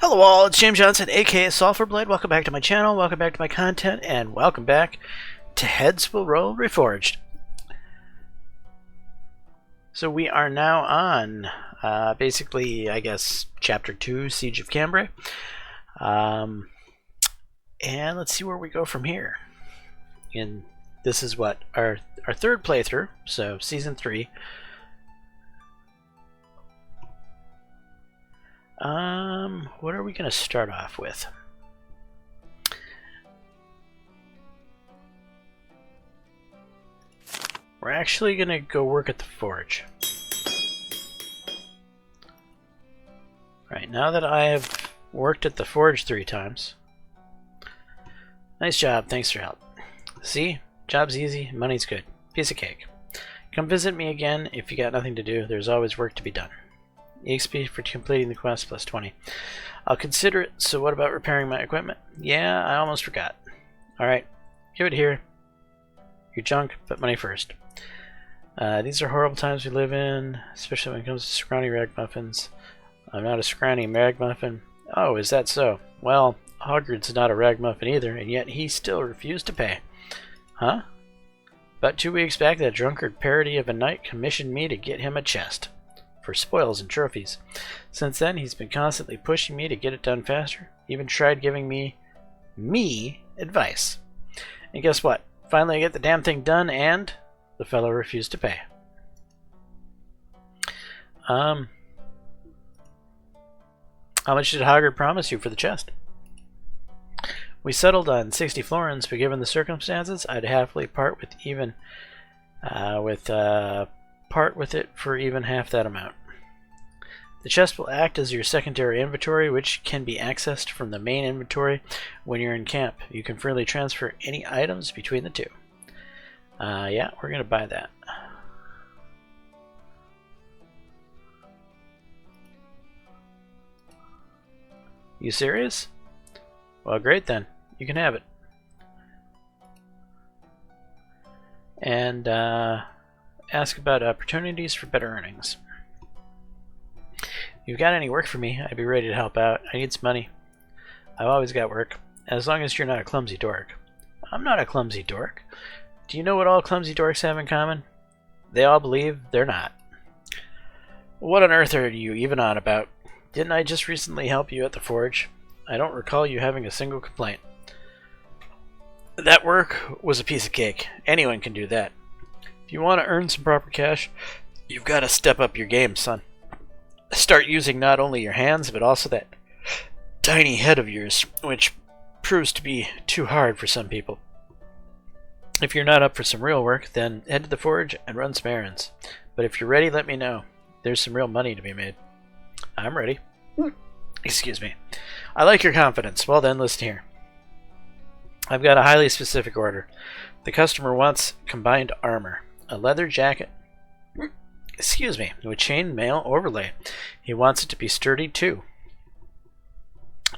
Hello all, it's Jaames Johnson, aka Sulphurblade. Welcome back to my channel, welcome back to my content, and welcome back to Heads Will Roll Reforged. So we are now on, basically, I guess, Chapter 2, Siege of Cambrai. And let's see where we go from here. And this is what, our third playthrough, so Season 3. What are we going to start off with? We're actually going to go work at the forge. Right, now that I have worked at the forge 3 times. Nice job, thanks for help. See? Job's easy, money's good. Piece of cake. Come visit me again if you got nothing to do. There's always work to be done. EXP for completing the quest plus 20. I'll consider it, so what about repairing my equipment? Yeah, I almost forgot. Alright, give it here. Your junk, but money first. These are horrible times we live in, especially when it comes to scrawny ragamuffins. I'm not a scrawny ragamuffin. Oh, is that so? Well, Hogwarts is not a ragamuffin either, and yet he still refused to pay. Huh? About 2 weeks back, that drunkard parody of a knight commissioned me to get him a chest. For spoils and trophies. Since then, he's been constantly pushing me to get it done faster. Even tried giving me advice. And guess what? Finally, I get the damn thing done, and the fellow refused to pay. How much did Hogwarts promise you for the chest? We settled on 60 florins, but given the circumstances, I'd happily part with it for even half that amount. The chest will act as your secondary inventory, which can be accessed from the main inventory when you're in camp. You can freely transfer any items between the two. Yeah, we're going to buy that. You serious? Well, great then. You can have it. And, ask about opportunities for better earnings. If you've got any work for me, I'd be ready to help out. I need some money. I've always got work, as long as you're not a clumsy dork. I'm not a clumsy dork. Do you know what all clumsy dorks have in common? They all believe they're not. What on earth are you even on about? Didn't I just recently help you at the forge? I don't recall you having a single complaint. That work was a piece of cake. Anyone can do that. If you want to earn some proper cash, you've got to step up your game, son. Start using not only your hands, but also that tiny head of yours, which proves to be too hard for some people. If you're not up for some real work, then head to the forge and run some errands. But if you're ready, let me know. There's some real money to be made. I'm ready. Excuse me. I like your confidence. Well then, listen here. I've got a highly specific order. The customer wants combined armor. A leather jacket, with chainmail overlay. He wants it to be sturdy too.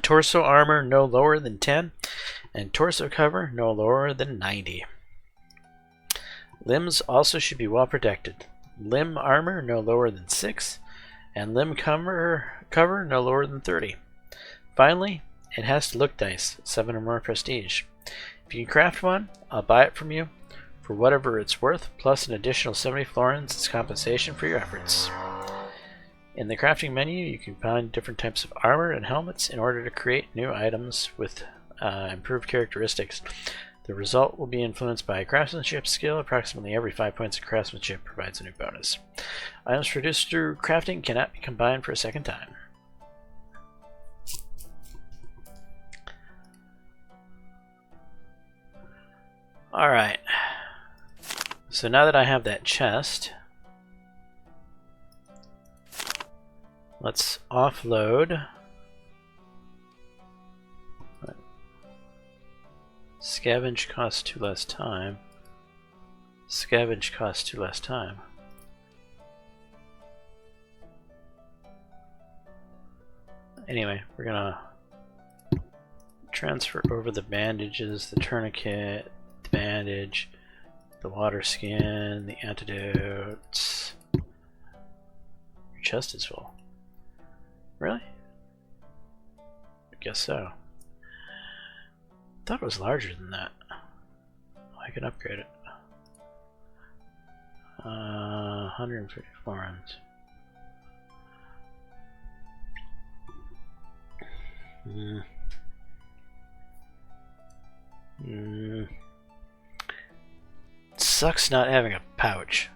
Torso armor no lower than 10, and torso cover no lower than 90. Limbs also should be well protected. Limb armor no lower than 6, and limb cover no lower than 30. Finally, it has to look nice, 7 or more prestige. If you can craft one, I'll buy it from you for whatever it's worth, plus an additional 70 florins as compensation for your efforts. In the crafting menu, you can find different types of armor and helmets in order to create new items with improved characteristics. The result will be influenced by craftsmanship skill. Approximately every 5 points of craftsmanship provides a new bonus. Items produced through crafting cannot be combined for a second time. Alright. So now that I have that chest, let's offload. Scavenge costs 2 less time. Scavenge costs 2 less time. Anyway, we're gonna transfer over the bandages, the tourniquet, the bandage, the water skin, the antidotes. Your chest is full. Really? guess so. Thought it was larger than that. I can upgrade it. 154 runs. Sucks not having a pouch.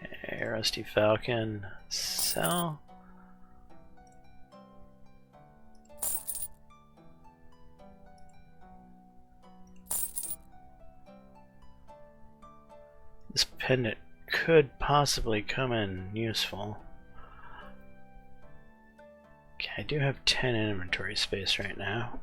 Okay, Rusty Falcon, sell. This pendant could possibly come in useful. Okay, I do have 10 inventory space right now.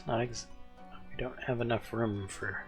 We don't have enough room for...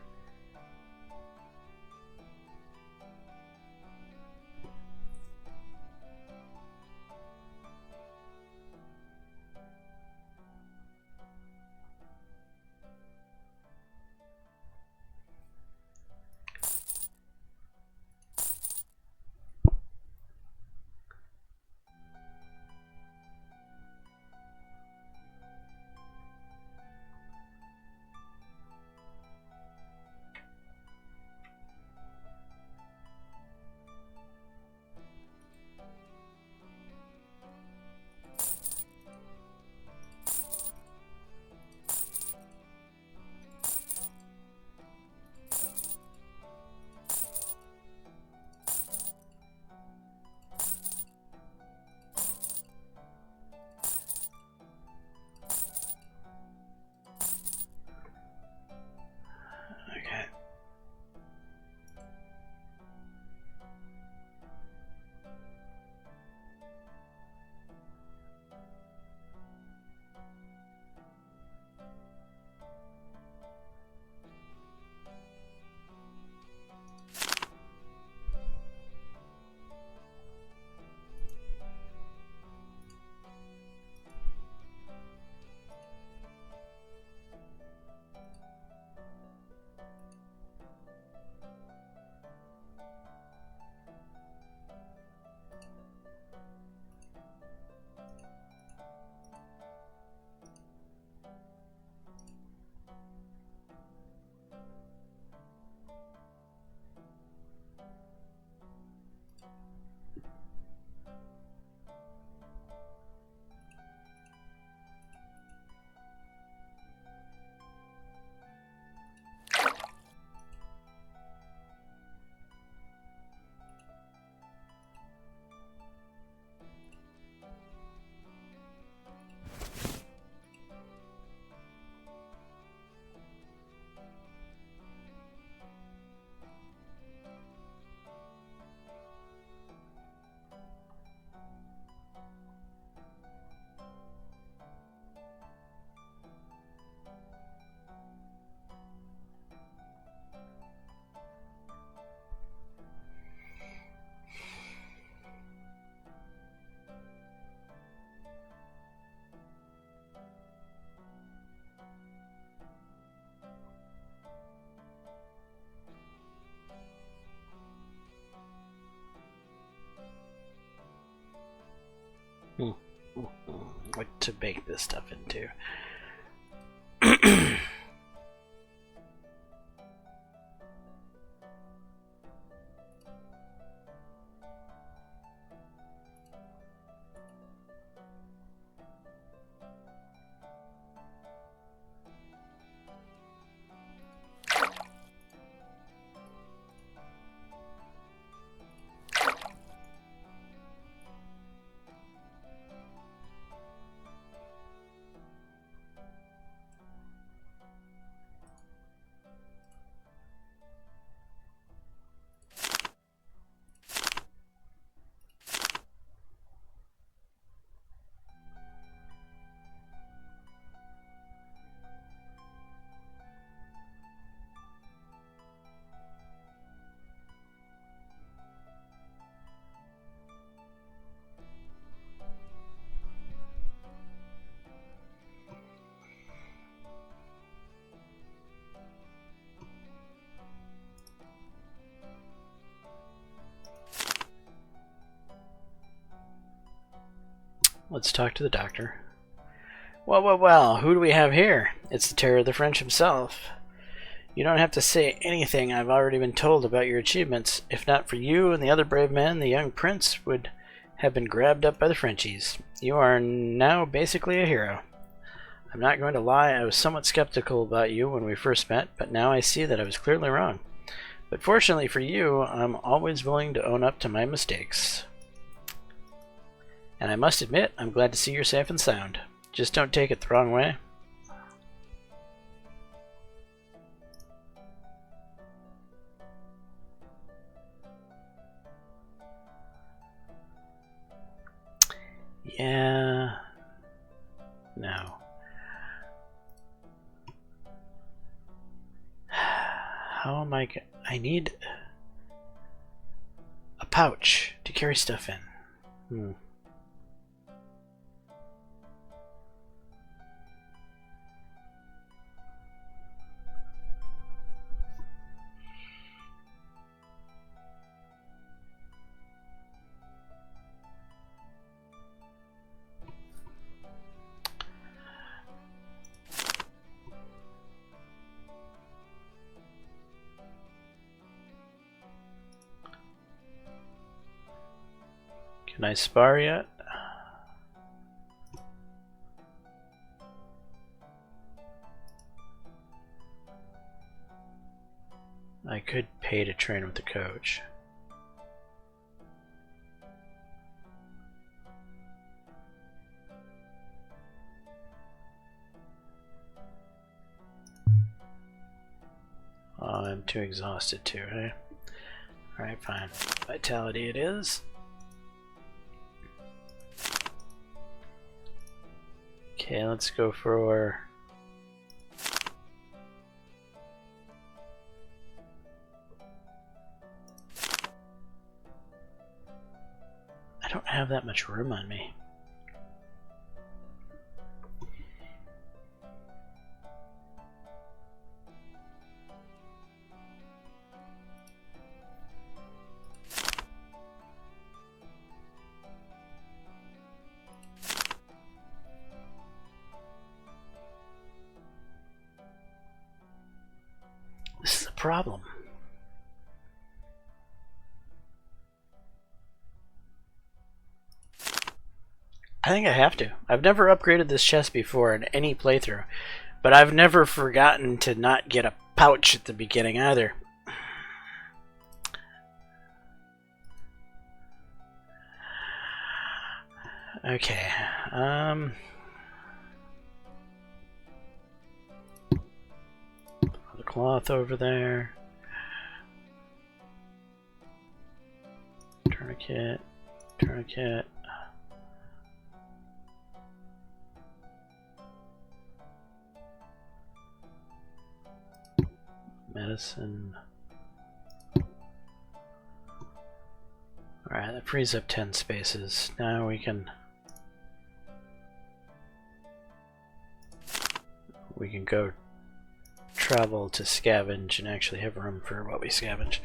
what to bake this stuff into. let's talk to the doctor. Well, well, well, who do we have here? It's the Terror of the French himself. You don't have to say anything. I've already been told about your achievements. If not for you and the other brave men, the young prince would have been grabbed up by the Frenchies. You are now basically a hero. I'm not going to lie, I was somewhat skeptical about you when we first met, but now I see that I was clearly wrong. But fortunately for you, I'm always willing to own up to my mistakes. And I must admit, I'm glad to see you're safe and sound. Just don't take it the wrong way. Yeah. No. How am I need a pouch to carry stuff in. Can I spar yet? I could pay to train with the coach. Oh, I'm too exhausted to, right? Alright, fine. Vitality it is. Okay, let's go for... I don't have that much room on me. This is a problem. I think I have to. I've never upgraded this chest before in any playthrough, but I've never forgotten to not get a pouch at the beginning either. Okay, the cloth over there. Tourniquet, tourniquet. Medicine. Alright, that frees up 10 spaces. Now we can go travel to scavenge and actually have room for what we scavenge.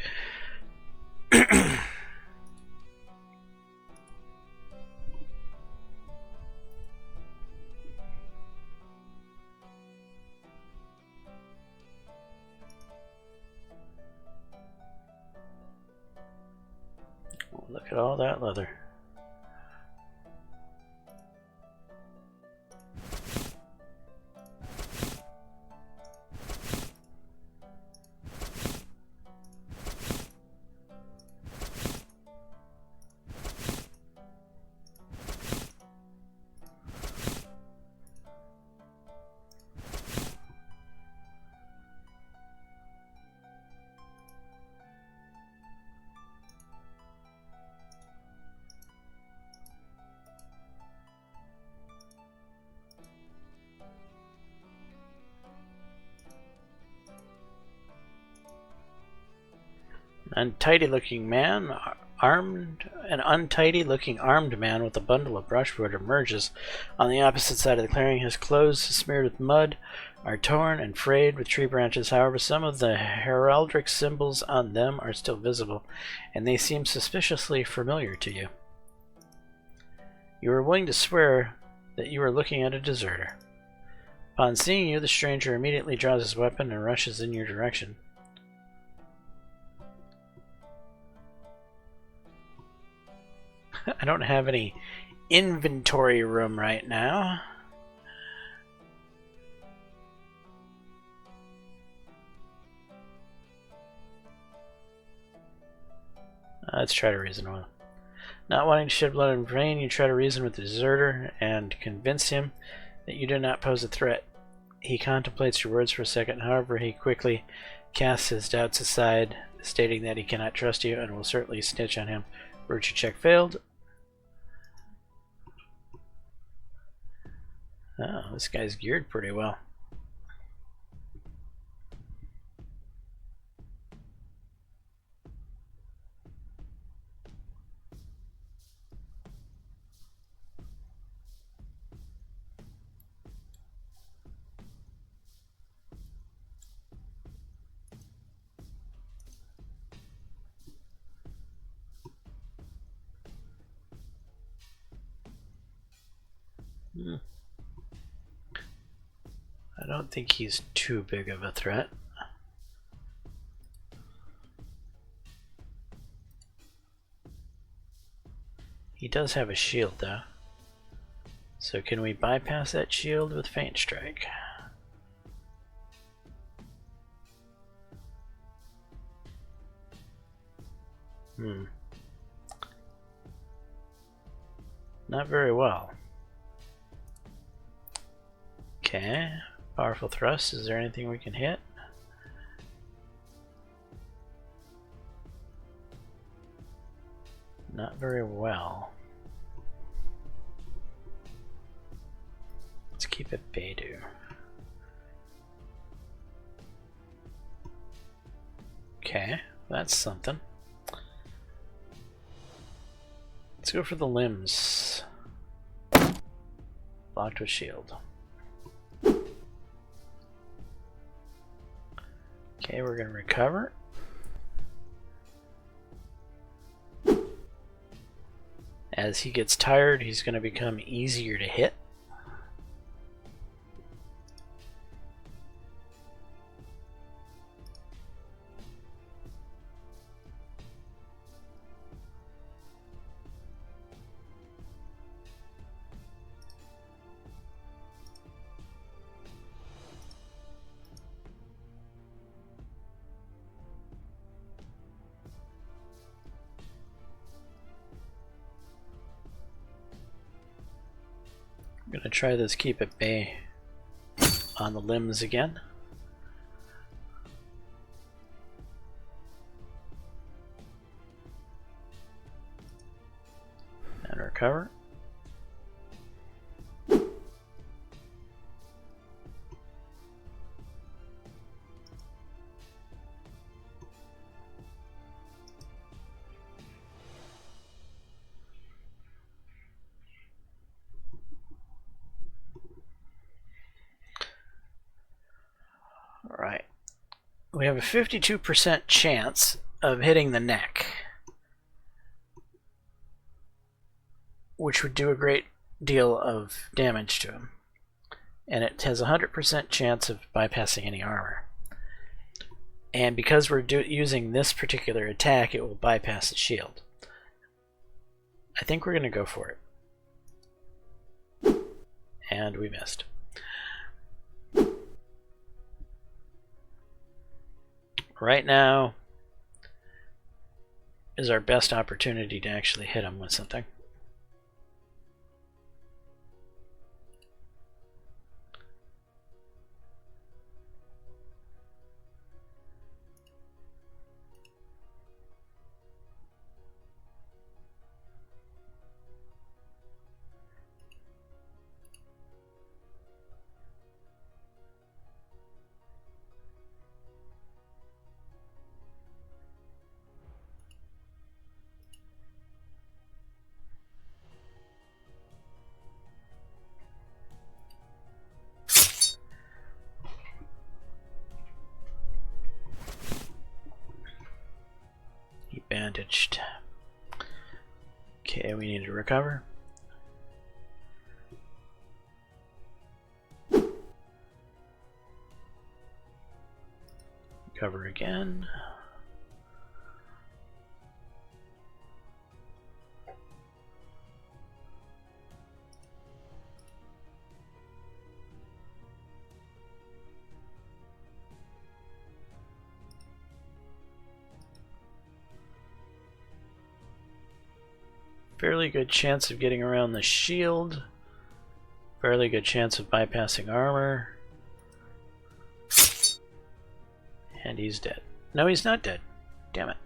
Look at all that leather. An untidy looking man armed man with a bundle of brushwood emerges on the opposite side of the clearing. His clothes, smeared with mud, are torn and frayed with tree branches. However, some of the heraldic symbols on them are still visible, and they seem suspiciously familiar to you. You are willing to swear that you are looking at a deserter. Upon seeing you, the stranger immediately draws his weapon and rushes in your direction. I don't have any inventory room right now. Let's try to reason with him. Not wanting to shed blood in vain, you try to reason with the deserter and convince him that you do not pose a threat. He contemplates your words for a second, however, he quickly casts his doubts aside, stating that he cannot trust you and will certainly snitch on him. Virtue check failed. Oh, this guy's geared pretty well. I don't think he's too big of a threat. He does have a shield though. So can we bypass that shield with Faint Strike? Not very well. Okay. Powerful thrust. Is there anything we can hit? Not very well. Let's keep it Ep.2. Okay, that's something. Let's go for the limbs. Blocked with shield. Okay, we're going to recover. As he gets tired, he's going to become easier to hit. I'm gonna try this keep at bay on the limbs again. And recover. Alright. We have a 52% chance of hitting the neck, which would do a great deal of damage to him. And it has a 100% chance of bypassing any armor. And because we're using this particular attack, it will bypass the shield. I think we're going to go for it. And we missed. Right now is our best opportunity to actually hit him with something. Bandaged. Okay, we need to recover. recover again. Fairly good chance of getting around the shield. Fairly good chance of bypassing armor. And he's dead. No, he's not dead. Damn it.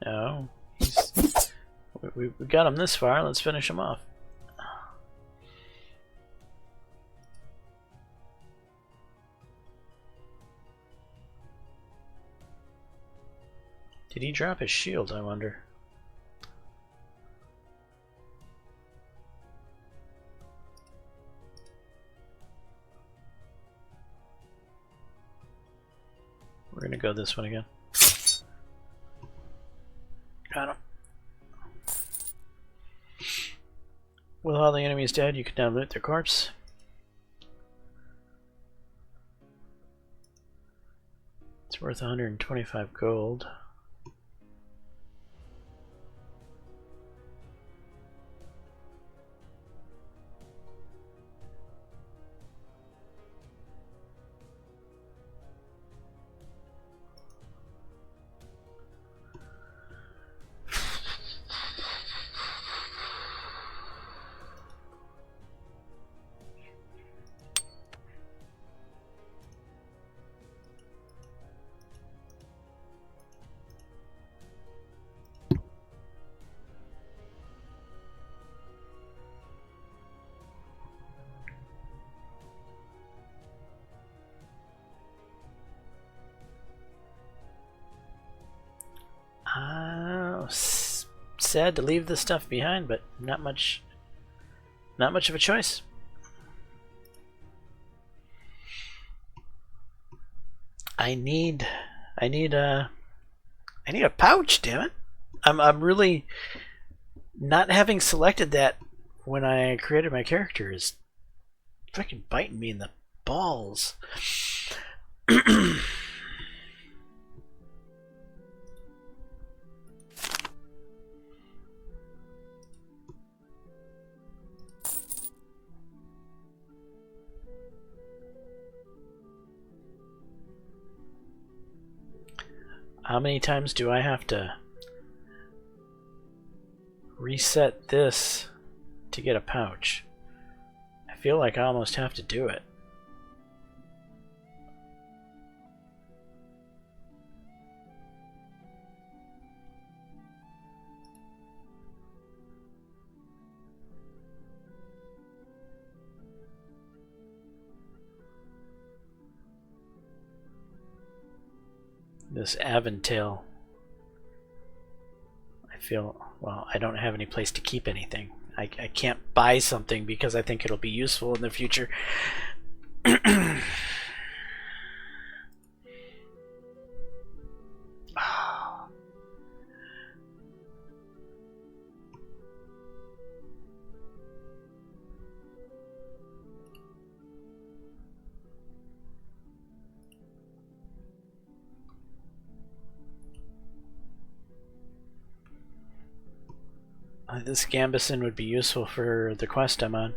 No, we got him this far. Let's finish him off. Did he drop his shield, I wonder? We're gonna go this one again. Got him. With all the enemies dead, you can now loot their corpse. It's worth 125 gold. Sad to leave this stuff behind, but not much of a choice. I need a pouch, damn it. I'm really not having selected that when I created my character is freaking biting me in the balls. How many times do I have to reset this to get a pouch? I feel like I almost have to do it. This Aventail. I feel, well, I don't have any place to keep anything. I can't buy something because I think it'll be useful in the future. This Gambison would be useful for the quest I'm on.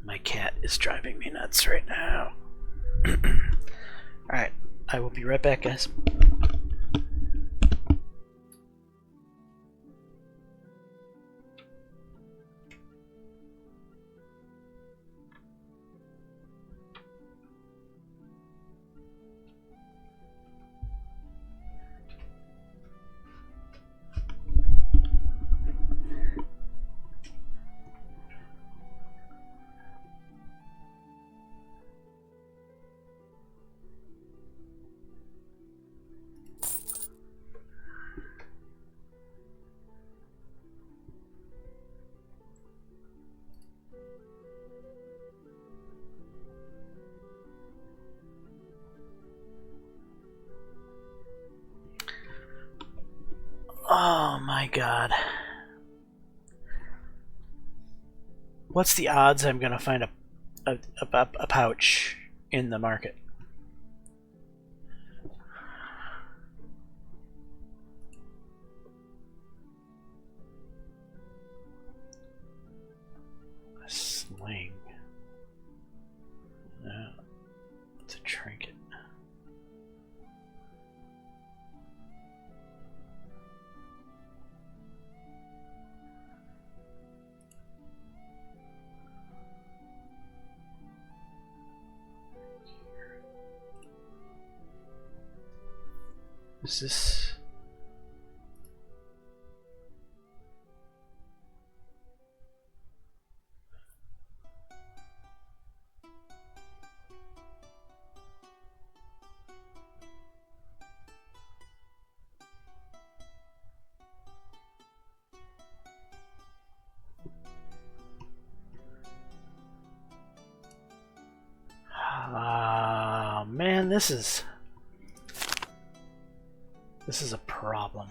My cat is driving me nuts right now. Alright, I will be right back, guys. my god. What's the odds I'm gonna find a pouch in the market? A sling. No. It's a trinket. Is this... man, this is a problem.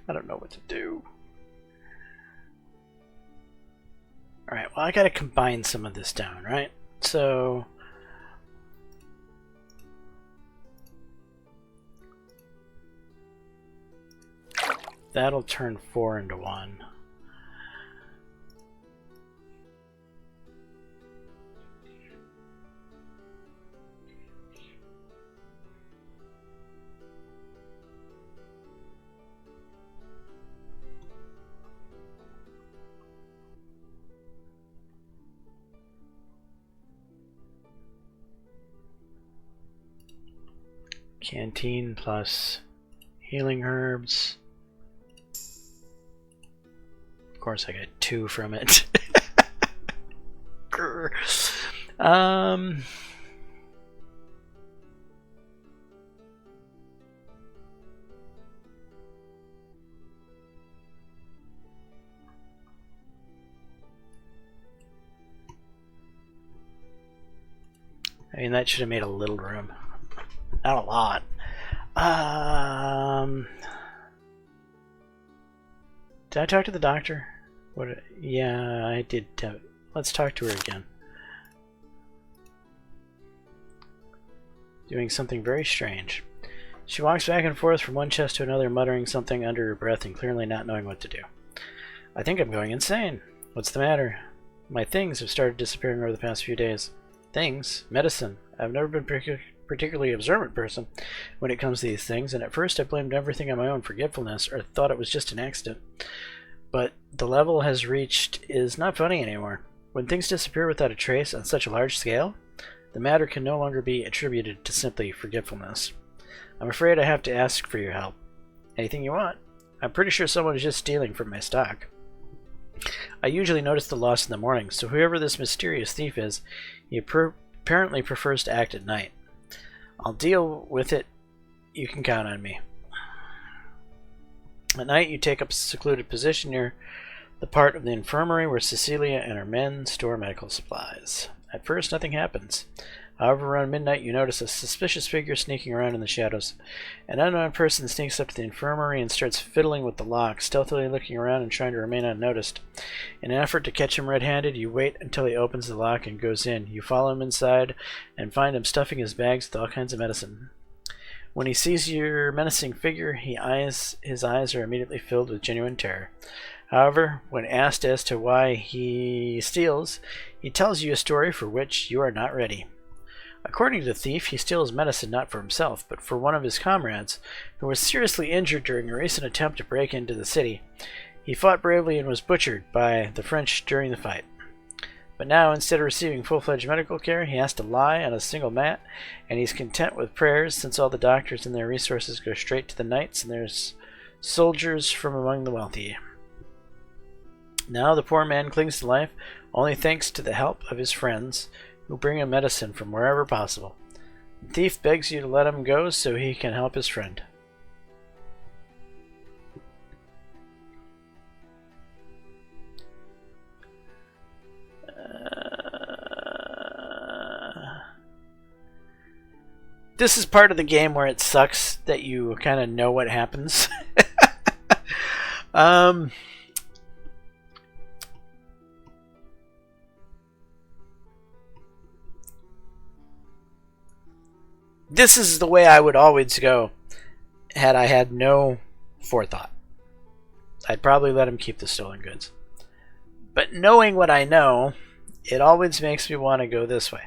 I don't know what to do. Alright, well I gotta combine some of this down, right? So... that'll turn 4 into 1. Canteen plus healing herbs. Of course I got 2 from it. I mean, that should have made a little room. Not a lot. Did I talk to the doctor? What? Yeah, I did. Let's talk to her again. Doing something very strange. She walks back and forth from one chest to another, muttering something under her breath and clearly not knowing what to do. I think I'm going insane. What's the matter? My things have started disappearing over the past few days. Things? Medicine. I've never been particularly observant person when it comes to these things, and at first I blamed everything on my own forgetfulness or thought it was just an accident. But the level has reached is not funny anymore. When things disappear without a trace on such a large scale, the matter can no longer be attributed to simply forgetfulness. I'm afraid I have to ask for your help. Anything you want. I'm pretty sure someone is just stealing from my stock. I usually notice the loss in the morning, so whoever this mysterious thief is, he apparently prefers to act at night. I'll deal with it. You can count on me. At night, you take up a secluded position near the part of the infirmary where Cecilia and her men store medical supplies. At first, nothing happens. However, around midnight, you notice a suspicious figure sneaking around in the shadows. An unknown person sneaks up to the infirmary and starts fiddling with the lock, stealthily looking around and trying to remain unnoticed. In an effort to catch him red-handed, you wait until he opens the lock and goes in. You follow him inside and find him stuffing his bags with all kinds of medicine. When he sees your menacing figure, his eyes are immediately filled with genuine terror. However, when asked as to why he steals, he tells you a story for which you are not ready. According to the thief, he steals medicine not for himself, but for one of his comrades, who was seriously injured during a recent attempt to break into the city. He fought bravely and was butchered by the French during the fight. But now, instead of receiving full-fledged medical care, he has to lie on a single mat, and he's content with prayers, since all the doctors and their resources go straight to the knights and their soldiers from among the wealthy. Now the poor man clings to life only thanks to the help of his friends, who bring him medicine from wherever possible. The thief begs you to let him go so he can help his friend. This is part of the game where it sucks that you kind of know what happens. This is the way I would always go had I had no forethought. I'd probably let him keep the stolen goods. But knowing what I know, it always makes me want to go this way.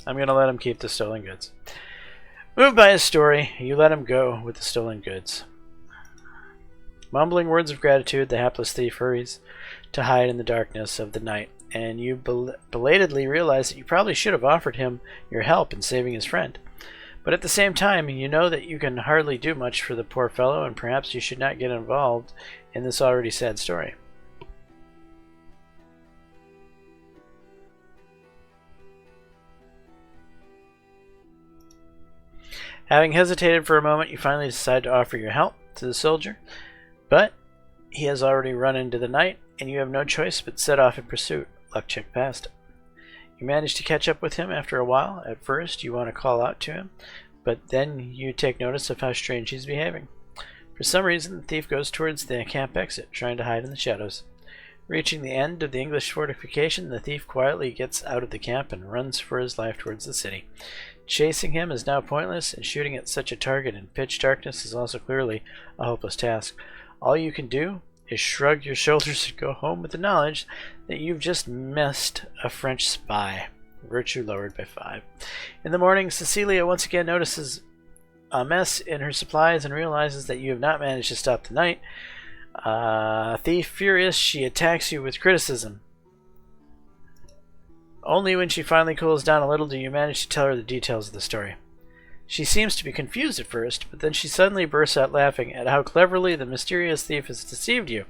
I'm going to let him keep the stolen goods. Moved by his story, you let him go with the stolen goods. Mumbling words of gratitude, the hapless thief hurries to hide in the darkness of the night, and you belatedly realize that you probably should have offered him your help in saving his friend. But at the same time, you know that you can hardly do much for the poor fellow, and perhaps you should not get involved in this already sad story. Having hesitated for a moment, you finally decide to offer your help to the soldier, but he has already run into the night, and you have no choice but set off in pursuit. Luck check passed. You manage to catch up with him after a while. At first, you want to call out to him, but then you take notice of how strange he's behaving. For some reason, the thief goes towards the camp exit, trying to hide in the shadows. Reaching the end of the English fortification, the thief quietly gets out of the camp and runs for his life towards the city. Chasing him is now pointless, and shooting at such a target in pitch darkness is also clearly a hopeless task. All you can do is shrug your shoulders and go home with the knowledge that you've just missed a French spy. Virtue lowered by 5. In the morning, Cecilia once again notices a mess in her supplies and realizes that you have not managed to stop the night. Thief furious, she attacks you with criticism. Only when she finally cools down a little do you manage to tell her the details of the story. She seems to be confused at first, but then she suddenly bursts out laughing at how cleverly the mysterious thief has deceived you.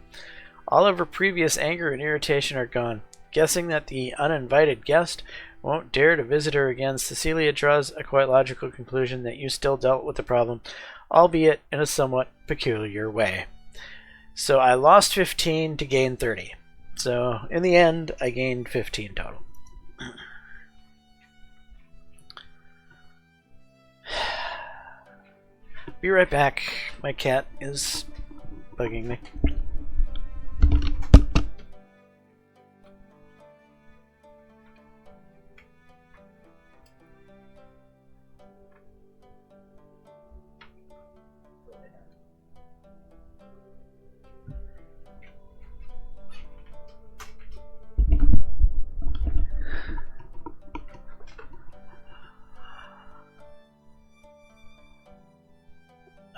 All of her previous anger and irritation are gone. Guessing that the uninvited guest won't dare to visit her again, Cecilia draws a quite logical conclusion that you still dealt with the problem, albeit in a somewhat peculiar way. So I lost 15 to gain 30. So in the end, I gained 15 total. Be right back. My cat is bugging me.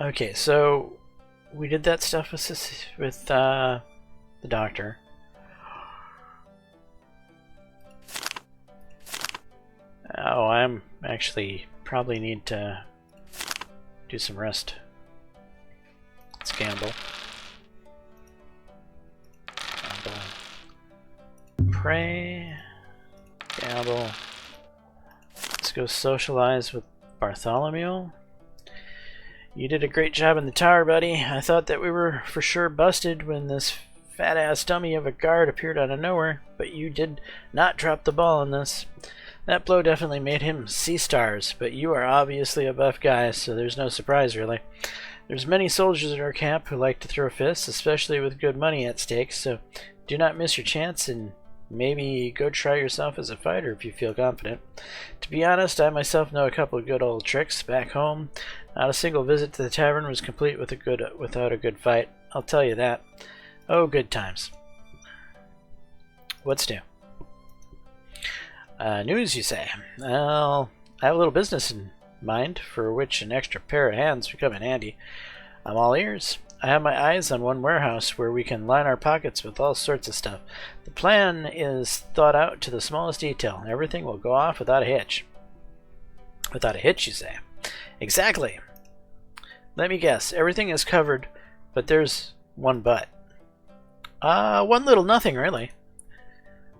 Okay, so we did that stuff with the doctor. Oh, I'm actually probably need to do some rest. Let's gamble. Pray. Gamble. Let's go socialize with Bartholomew. You did a great job in the tower, buddy. I thought that we were for sure busted when this fat-ass dummy of a guard appeared out of nowhere, but you did not drop the ball on this. That blow definitely made him see stars, but you are obviously a buff guy, so there's no surprise, really. There's many soldiers in our camp who like to throw fists, especially with good money at stake, so do not miss your chance and maybe go try yourself as a fighter if you feel confident. To be honest, I myself know a couple of good old tricks back home. Not a single visit to the tavern was complete without a good fight. I'll tell you that. Oh, good times. What's new? News, you say? Well, I have a little business in mind for which an extra pair of hands would come in handy. I'm all ears. I have my eyes on one warehouse where we can line our pockets with all sorts of stuff. The plan is thought out to the smallest detail. Everything will go off without a hitch. Without a hitch, you say? Exactly. Let me guess. Everything is covered, but there's one but. One little nothing, really.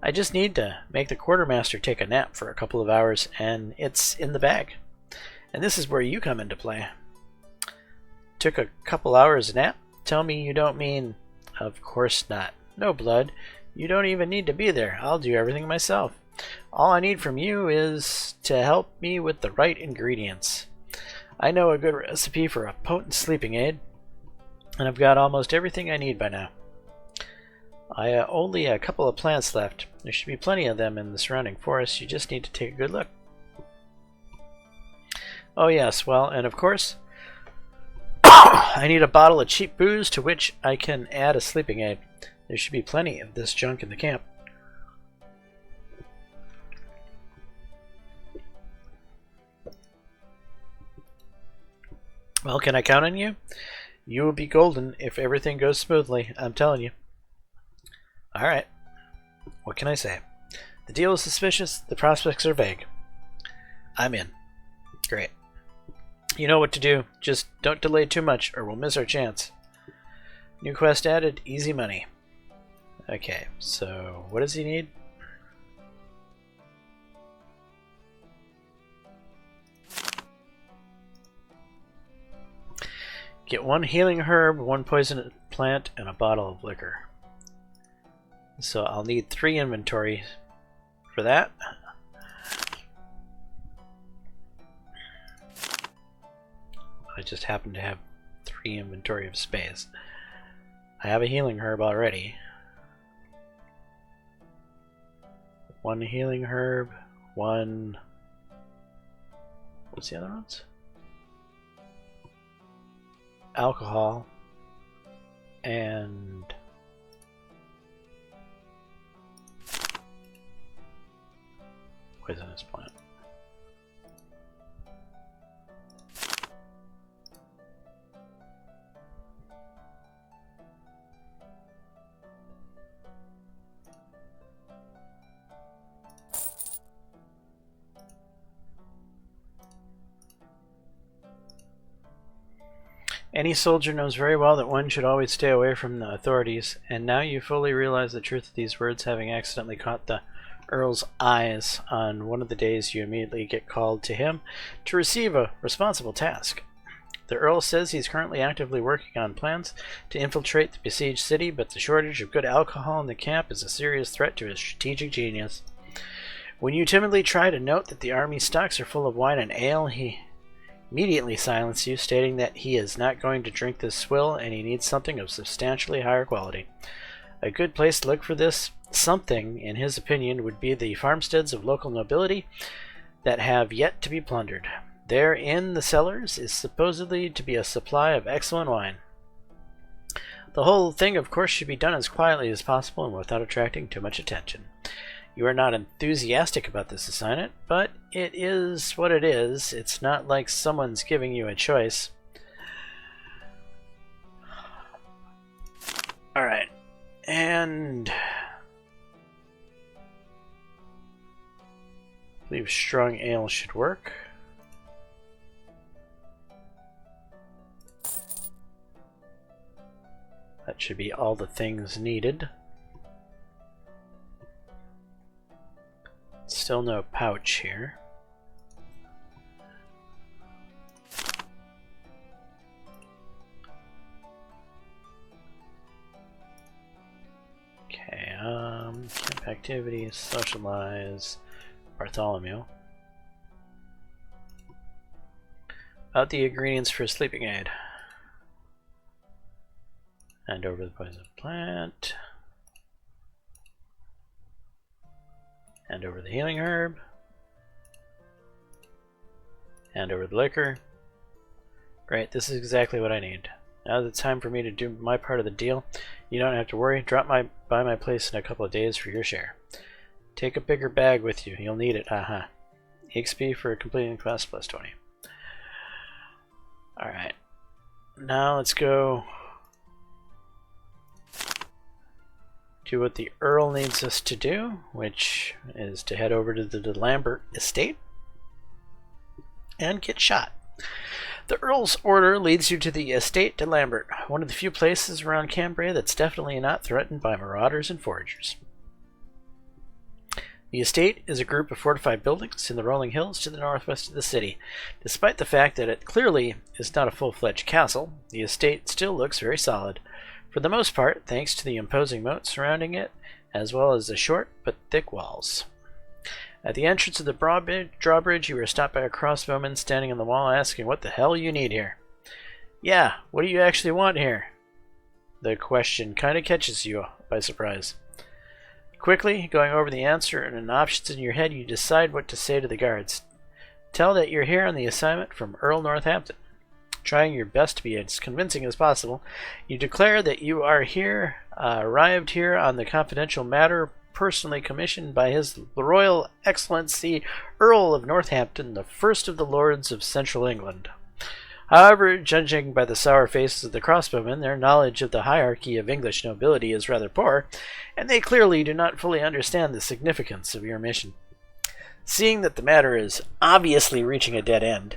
I just need to make the quartermaster take a nap for a couple of hours, and it's in the bag. And this is where you come into play. Took a couple hours nap? Tell me you don't mean... Of course not. No blood. You don't even need to be there. I'll do everything myself. All I need from you is to help me with the right ingredients. I know a good recipe for a potent sleeping aid, and I've got almost everything I need by now. I only a couple of plants left. There should be plenty of them in the surrounding forest. You just need to take a good look. Oh yes, well, and of course, I need a bottle of cheap booze to which I can add a sleeping aid. There should be plenty of this junk in the camp. Well, can I count on you? You will be golden if everything goes smoothly, I'm telling you. Alright. What can I say? The deal is suspicious, the prospects are vague. I'm in. Great. You know what to do. Just don't delay too much or we'll miss our chance. New quest added, easy money. Okay, so what does he need? Get one healing herb, one poison plant, and a bottle of liquor. So I'll need 3 inventory for that. I just happen to have 3 inventory of space. I have a healing herb already. 1 healing herb, 1... What's the other ones? Alcohol, and poisonous plant. Any soldier knows very well that one should always stay away from the authorities, and now you fully realize the truth of these words, having accidentally caught the Earl's eyes on one of the days you immediately get called to him to receive a responsible task. The Earl says he's currently actively working on plans to infiltrate the besieged city, but the shortage of good alcohol in the camp is a serious threat to his strategic genius. When you timidly try to note that the army stocks are full of wine and ale, he immediately silences you, stating that he is not going to drink this swill and he needs something of substantially higher quality. A good place to look for this something, in his opinion, would be the farmsteads of local nobility that have yet to be plundered. There in the cellars is supposedly to be a supply of excellent wine. The whole thing, of course, should be done as quietly as possible and without attracting too much attention. You are not enthusiastic about this assignment, but it is what it is. It's not like someone's giving you a choice. Alright, and I believe strong ale should work. That should be all the things needed. Still no pouch here. Okay, camp activities, socialize, Bartholomew. About the ingredients for a sleeping aid. Hand over the poison plant. Hand over the healing herb. Hand over the liquor. Great, this is exactly what I need. Now that it's time for me to do my part of the deal, you don't have to worry. Drop by my place in a couple of days for your share. Take a bigger bag with you. You'll need it. XP for completing the quest plus 20. Alright. Now let's go do what the Earl needs us to do, which is to head over to the Lambert estate and get shot. The Earl's order leads you to the estate de Lambert, one of the few places around Cambria that's definitely not threatened by marauders and foragers. The estate is a group of fortified buildings in the rolling hills to the northwest of the city. Despite the fact that it clearly is not a full-fledged castle, the estate still looks very solid. For the most part, thanks to the imposing moat surrounding it, as well as the short but thick walls. At the entrance of the drawbridge, you are stopped by a crossbowman standing on the wall asking what the hell you need here. Yeah, what do you actually want here? The question kind of catches you by surprise. Quickly, going over the answer and options in your head, you decide what to say to the guards. Tell that you're here on the assignment from Earl Northampton. Trying your best to be as convincing as possible, you declare that you are here, arrived here on the confidential matter personally commissioned by His Royal Excellency Earl of Northampton, the first of the Lords of Central England. However, judging by the sour faces of the crossbowmen, their knowledge of the hierarchy of English nobility is rather poor, and they clearly do not fully understand the significance of your mission. Seeing that the matter is obviously reaching a dead end,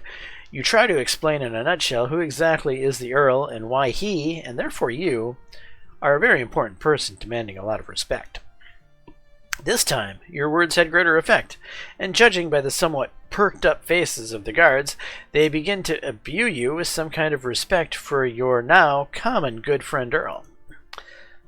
you try to explain in a nutshell who exactly is the Earl and why he, and therefore you, are a very important person demanding a lot of respect. This time, your words had greater effect, and judging by the somewhat perked-up faces of the guards, they begin to imbue you with some kind of respect for your now common good friend Earl.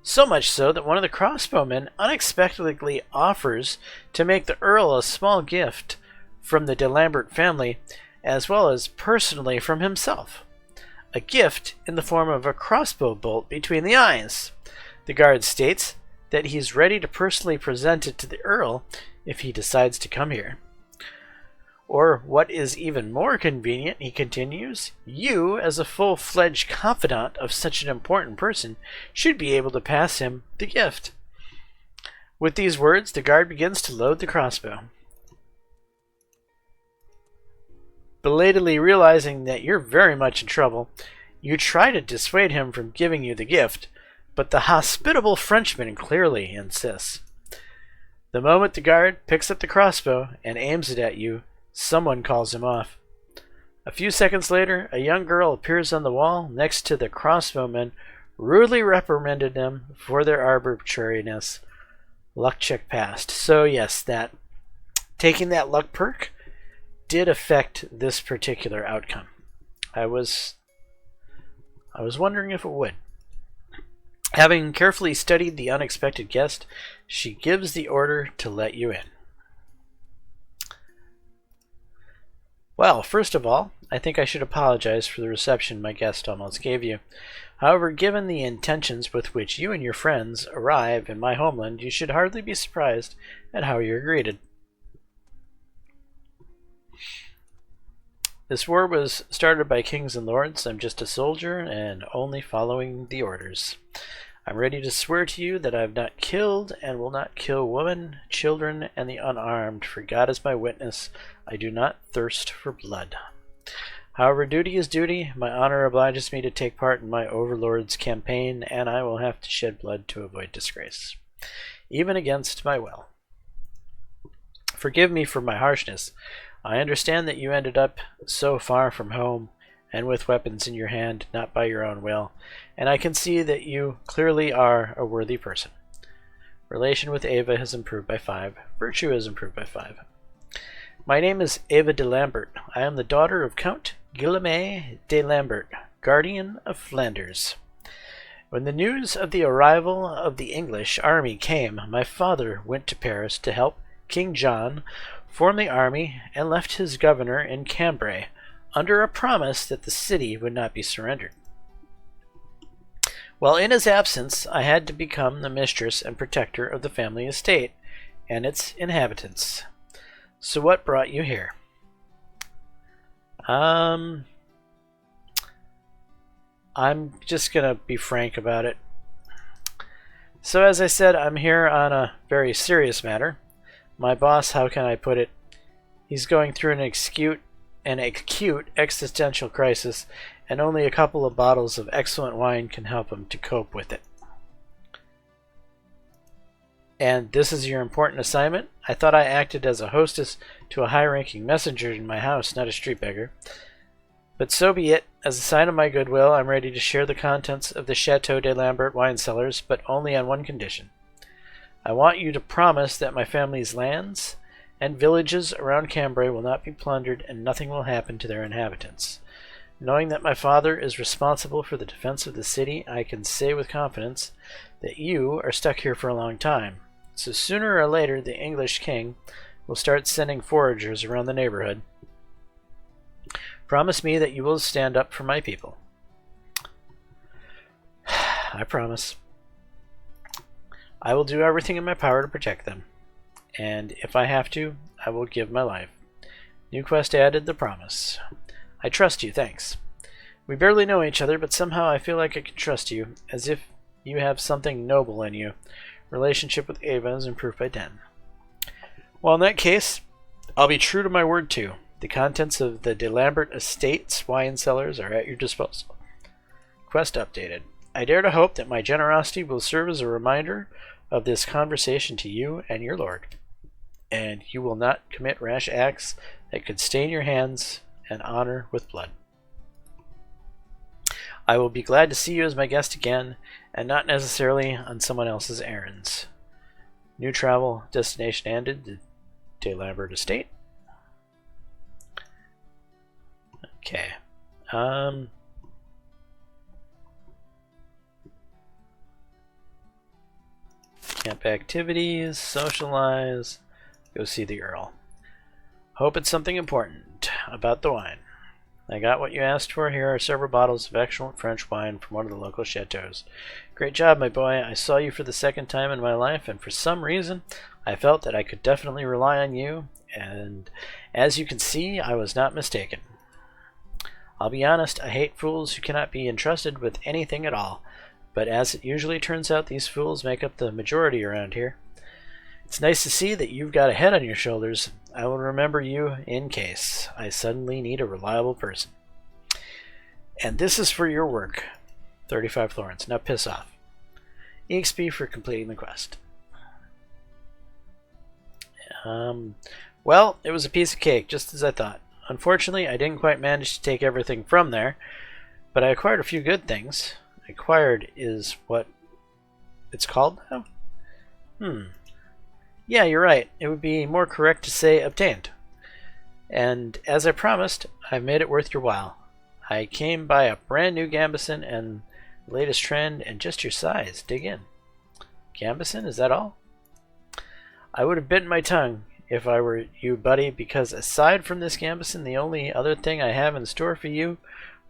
So much so that one of the crossbowmen unexpectedly offers to make the Earl a small gift from the de Lambert family, as well as personally from himself. A gift in the form of a crossbow bolt between the eyes. The guard states that he's ready to personally present it to the Earl if he decides to come here. Or, what is even more convenient, he continues, you, as a full-fledged confidant of such an important person, should be able to pass him the gift. With these words, the guard begins to load the crossbow. Belatedly realizing that you're very much in trouble, you try to dissuade him from giving you the gift, but the hospitable Frenchman clearly insists. The moment the guard picks up the crossbow and aims it at you, someone calls him off. A few seconds later, a young girl appears on the wall next to the crossbowmen, rudely reprimanded them for their arbitrariness. Luck check passed. So yes, that taking that luck perk did affect this particular outcome. I was wondering if it would. Having carefully studied the unexpected guest, she gives the order to let you in. Well, first of all, I think I should apologize for the reception my guest almost gave you. However, given the intentions with which you and your friends arrive in my homeland, you should hardly be surprised at how you're greeted. This war was started by kings and lords. I'm just a soldier and only following the orders. I'm ready to swear to you that I have not killed and will not kill women, children, and the unarmed, for God is my witness, I do not thirst for blood. However, duty is duty. My honor obliges me to take part in my overlord's campaign, and I will have to shed blood to avoid disgrace, even against my will. Forgive me for my harshness. I understand that you ended up so far from home and with weapons in your hand, not by your own will, and I can see that you clearly are a worthy person. Relation with Ava has improved by 5. Virtue has improved by 5. My name is Ava de Lambert. I am the daughter of Count Guillaume de Lambert, guardian of Flanders. When the news of the arrival of the English army came, my father went to Paris to help King John form the army and left his governor in Cambrai, under a promise that the city would not be surrendered. While in his absence, I had to become the mistress and protector of the family estate and its inhabitants. So what brought you here? I'm just gonna be frank about it. So as I said, I'm here on a very serious matter. My boss, how can I put it? He's going through an acute existential crisis, and only a couple of bottles of excellent wine can help him to cope with it. And this is your important assignment? I thought I acted as a hostess to a high-ranking messenger in my house, not a street beggar. But so be it. As a sign of my goodwill, I'm ready to share the contents of the Chateau de Lambert wine cellars, but only on one condition. I want you to promise that my family's lands and villages around Cambrai will not be plundered and nothing will happen to their inhabitants. Knowing that my father is responsible for the defense of the city, I can say with confidence that you are stuck here for a long time. So sooner or later, the English king will start sending foragers around the neighborhood. Promise me that you will stand up for my people. I promise. I will do everything in my power to protect them. And if I have to, I will give my life. New quest added, the promise. I trust you, thanks. We barely know each other, but somehow I feel like I can trust you, as if you have something noble in you. Relationship with Ava is improved by 10. Well, in that case, I'll be true to my word too. The contents of the De Lambert Estates wine cellars are at your disposal. Quest updated. I dare to hope that my generosity will serve as a reminder of this conversation to you and your lord, and you will not commit rash acts that could stain your hands and honor with blood. I will be glad to see you as my guest again, and not necessarily on someone else's errands. New travel destination ended, the De Lambert Estate. Okay. Camp activities, socialize, go see the Earl. Hope it's something important about the wine. I got what you asked for. Here are several bottles of excellent French wine from one of the local chateaus. Great job, my boy. I saw you for the second time in my life, and for some reason, I felt that I could definitely rely on you, and as you can see, I was not mistaken. I'll be honest, I hate fools who cannot be entrusted with anything at all, but as it usually turns out, these fools make up the majority around here. It's nice to see that you've got a head on your shoulders. I will remember you in case I suddenly need a reliable person. And this is for your work. 35 florins. Now piss off. EXP for completing the quest. Well, it was a piece of cake, just as I thought. Unfortunately, I didn't quite manage to take everything from there, but I acquired a few good things. Acquired is what it's called now? Yeah, you're right. It would be more correct to say obtained. And as I promised, I've made it worth your while. I came by a brand new Gambeson and the latest trend and just your size. Dig in. Gambeson, is that all? I would have bitten my tongue if I were you, buddy, because aside from this Gambeson, the only other thing I have in store for you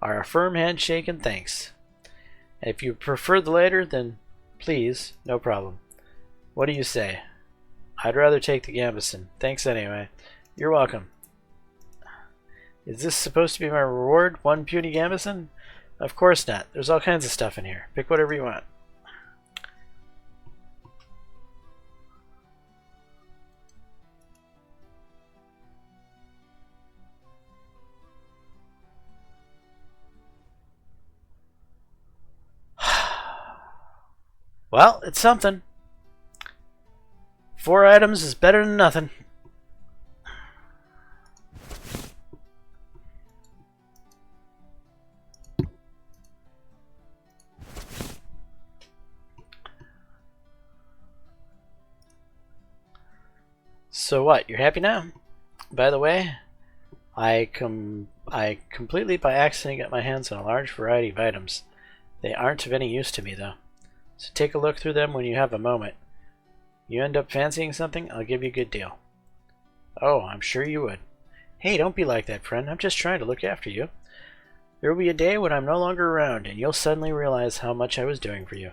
are a firm handshake and thanks. And if you prefer the later, then please, no problem. What do you say? I'd rather take the Gambeson. Thanks anyway. You're welcome. Is this supposed to be my reward? One puny Gambeson? Of course not. There's all kinds of stuff in here. Pick whatever you want. Well, it's something. 4 items is better than nothing. So what, you're happy now? By the way, I completely by accident got my hands on a large variety of items. They aren't of any use to me, though. So take a look through them when you have a moment. You end up fancying something, I'll give you a good deal. Oh, I'm sure you would. Hey, don't be like that, friend. I'm just trying to look after you. There will be a day when I'm no longer around, and you'll suddenly realize how much I was doing for you.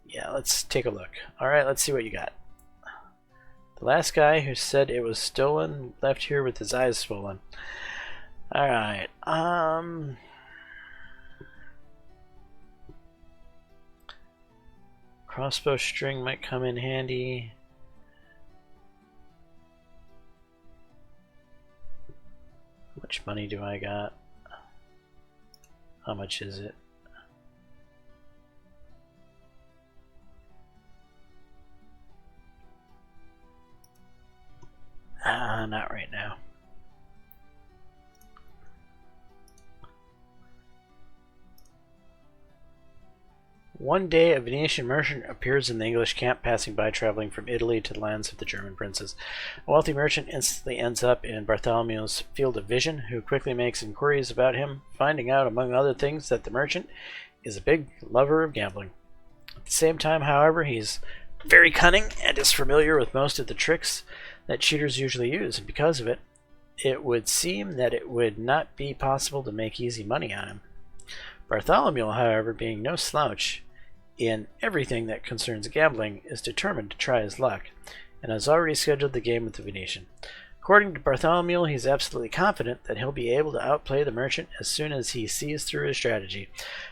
Yeah, let's take a look. Alright, let's see what you got. The last guy who said it was stolen left here with his eyes swollen. Alright, crossbow string might come in handy. How much money do I got? How much is it? Not right now. One day, a Venetian merchant appears in the English camp, passing by, traveling from Italy to the lands of the German princes. A wealthy merchant instantly ends up in Bartholomew's field of vision, who quickly makes inquiries about him, finding out, among other things, that the merchant is a big lover of gambling. At the same time, however, he's very cunning and is familiar with most of the tricks that cheaters usually use, and because of it, it would seem that it would not be possible to make easy money on him. Bartholomew, however, being no slouch in everything that concerns gambling, is determined to try his luck, and has already scheduled the game with the Venetian. According to Bartholomew, he's absolutely confident that he'll be able to outplay the merchant as soon as he sees through his strategy.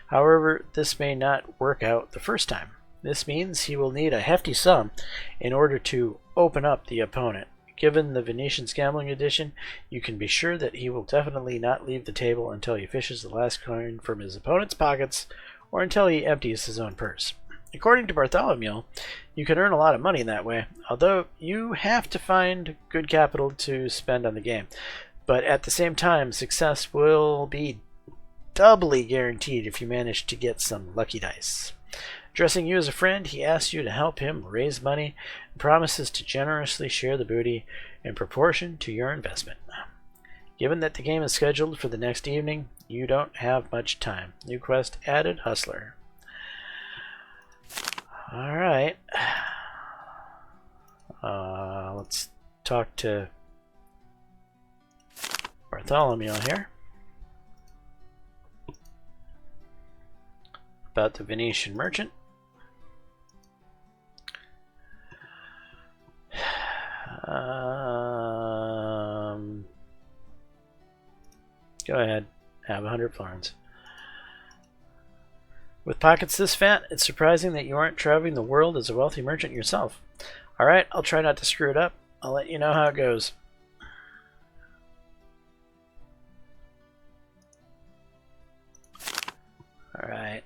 However, this may not work out the first time. This means he will need a hefty sum in order to open up the opponent. Given the Venetian's gambling edition, you can be sure that he will definitely not leave the table until he fishes the last coin from his opponent's pockets or until he empties his own purse. According to Bartholomew, you can earn a lot of money in that way, although you have to find good capital to spend on the game. But at the same time, success will be doubly guaranteed if you manage to get some lucky dice. Addressing you as a friend, he asks you to help him raise money and promises to generously share the booty in proportion to your investment. Given that the game is scheduled for the next evening, you don't have much time. New quest added, Hustler. Alright. Let's talk to Bartholomew here about the Venetian merchant. Go ahead, have 100 florins. With pockets this fat, it's surprising that you aren't traveling the world as a wealthy merchant yourself. Alright, I'll try not to screw it up. I'll let you know how it goes. Alright.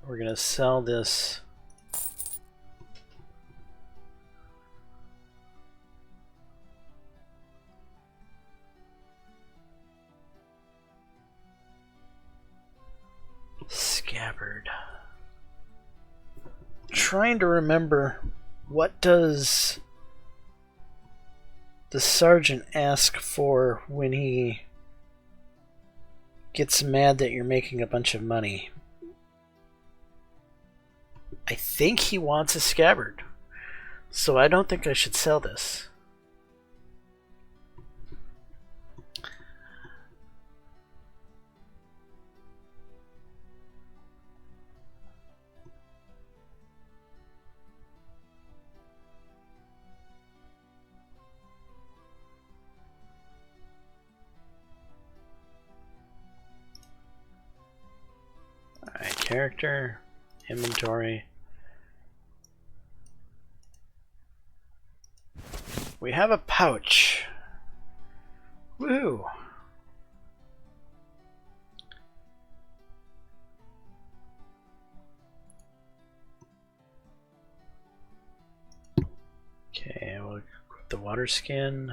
We're gonna sell this. Scabbard. Trying to remember, what does the sergeant ask for when he gets mad that you're making a bunch of money? I think he wants a scabbard, so I don't think I should sell this. Alright, character, inventory. We have a pouch. Woohoo! Okay, we'll equip the water skin.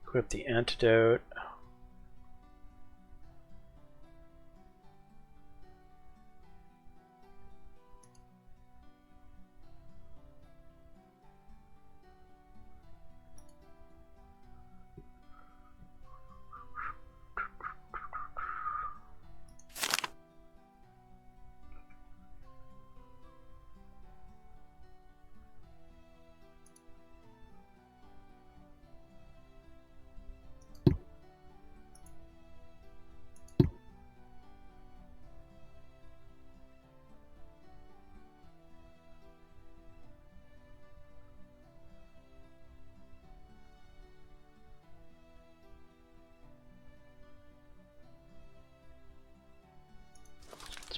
Equip the antidote.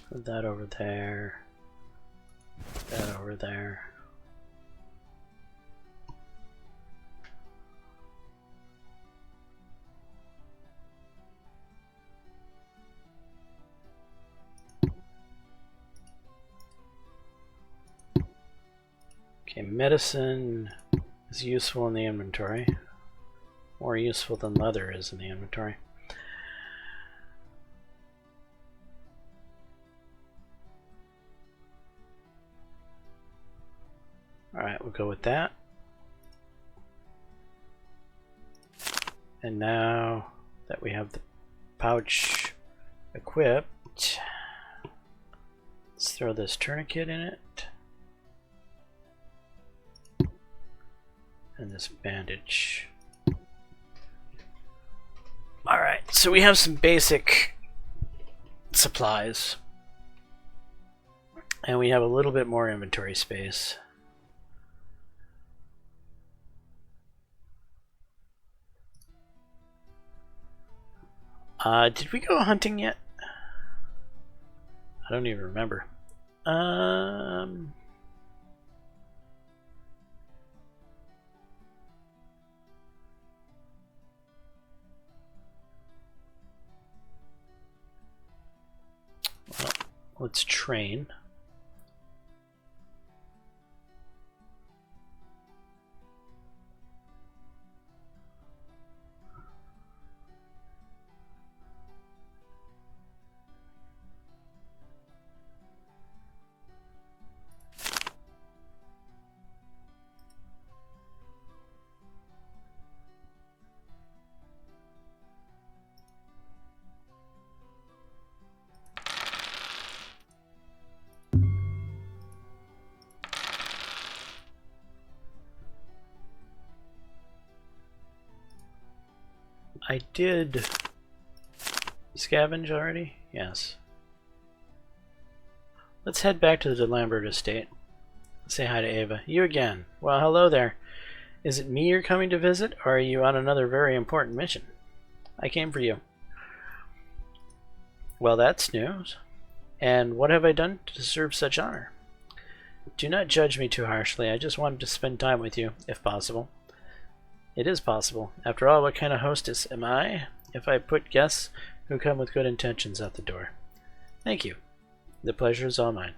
Put that over there. That over there. Okay, medicine is useful in the inventory. More useful than leather is in the inventory. Alright, we'll go with that. And now that we have the pouch equipped, let's throw this tourniquet in it. And this bandage. Alright, so we have some basic supplies. And we have a little bit more inventory space. Did we go hunting yet? I don't even remember. Well, let's train. I did scavenge already? Yes. Let's head back to the Lambert estate. Say hi to Ava. You again. Well, hello there. Is it me you're coming to visit, or are you on another very important mission? I came for you. Well, that's news. And what have I done to deserve such honor? Do not judge me too harshly. I just wanted to spend time with you, if possible. It is possible. After all, what kind of hostess am I if I put guests who come with good intentions out the door? Thank you. The pleasure is all mine.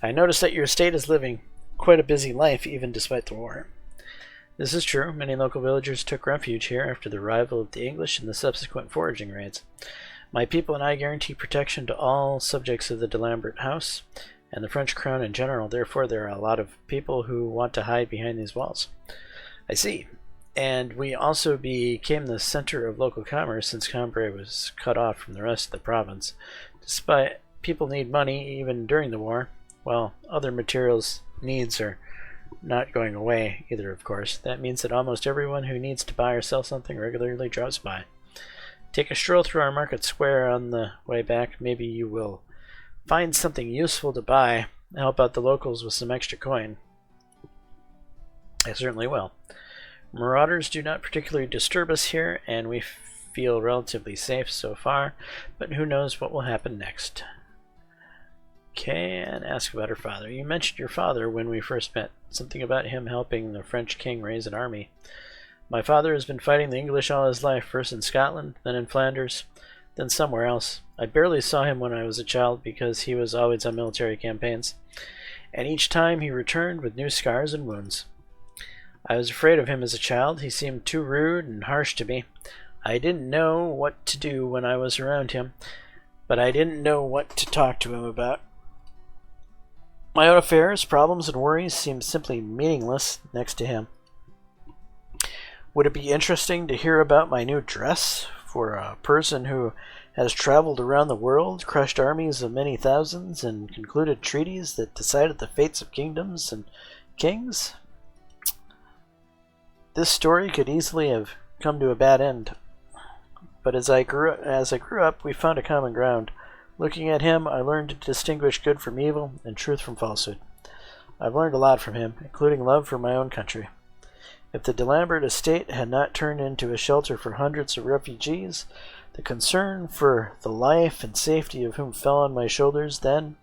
I notice that your estate is living quite a busy life, even despite the war. This is true. Many local villagers took refuge here after the arrival of the English and the subsequent foraging raids. My people and I guarantee protection to all subjects of the de Lambert house and the French crown in general. Therefore, there are a lot of people who want to hide behind these walls. I see. And we also became the center of local commerce since Cambrai was cut off from the rest of the province. Despite people need money even during the war, well, other materials needs are not going away either, of course. That means that almost everyone who needs to buy or sell something regularly drops by. Take a stroll through our market square on the way back. Maybe you will find something useful to buy. Help out the locals with some extra coin. I certainly will. Marauders do not particularly disturb us here, and we feel relatively safe so far, but who knows what will happen next. Okay, and ask about her father. You mentioned your father when we first met. Something about him helping the French king raise an army. My father has been fighting the English all his life, first in Scotland, then in Flanders, then somewhere else. I barely saw him when I was a child because he was always on military campaigns, and each time he returned with new scars and wounds. I was afraid of him as a child. He seemed too rude and harsh to me. I didn't know what to do when I was around him, but I didn't know what to talk to him about. My own affairs, problems, and worries seemed simply meaningless next to him. Would it be interesting to hear about my new dress for a person who has traveled around the world, crushed armies of many thousands, and concluded treaties that decided the fates of kingdoms and kings? This story could easily have come to a bad end, but as I grew up, we found a common ground. Looking at him, I learned to distinguish good from evil and truth from falsehood. I've learned a lot from him, including love for my own country. If the de Lambert estate had not turned into a shelter for hundreds of refugees, the concern for the life and safety of whom fell on my shoulders, then,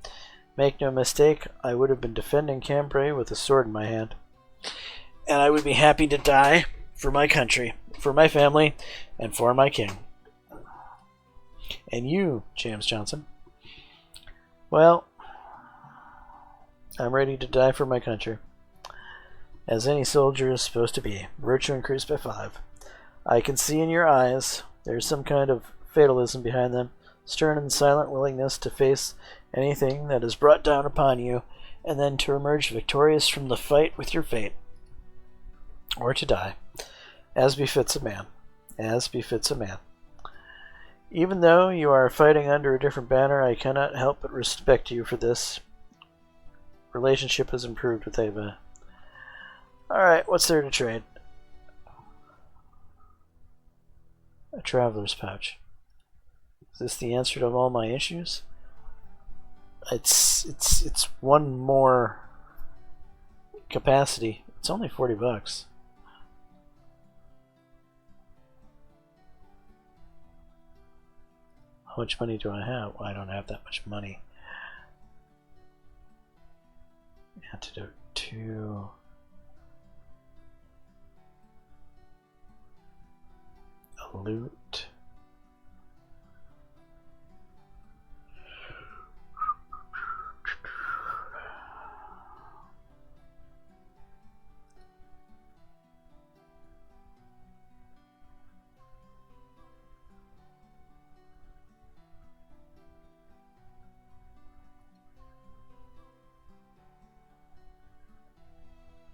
make no mistake, I would have been defending Cambrai with a sword in my hand. And I would be happy to die for my country, for my family, and for my king. And you, Jaames Johnson? Well, I'm ready to die for my country. As any soldier is supposed to be. Virtue increased by 5. I can see in your eyes there's some kind of fatalism behind them, stern and silent willingness to face anything that is brought down upon you, and then to emerge victorious from the fight with your fate. Or to die, as befits a man. As befits a man. Even though you are fighting under a different banner, I cannot help but respect you for this. Relationship has improved with Ava. Alright, what's there to trade? A traveler's pouch. Is this the answer to all my issues? It's one more capacity. It's only $40. How much money do I have? Well, I don't have that much money. Antidote 2. A loot.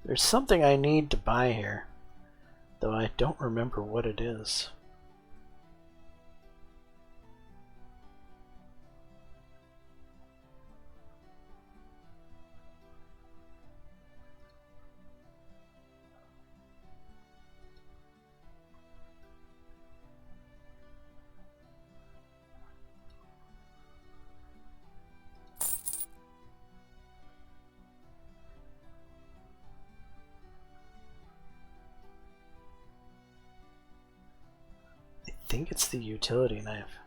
There's something I need to buy here, though I don't remember what it is. think it's the utility knife.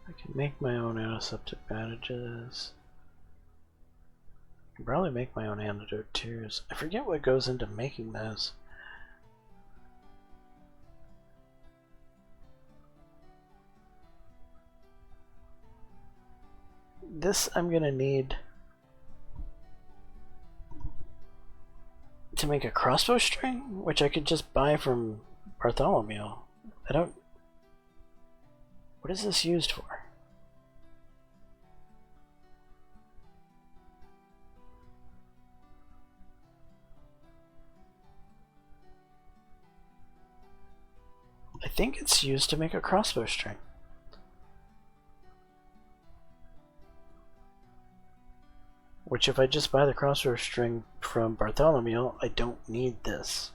I can make my own antiseptic bandages. I can probably make my own antidote too. I forget what goes into making those. This I'm gonna need to make a crossbow string, which I could just buy from Bartholomew. I don't... What is this used for? I think it's used to make a crossbow string. Which if I just buy the crossbow string from Bartholomew, I don't need this.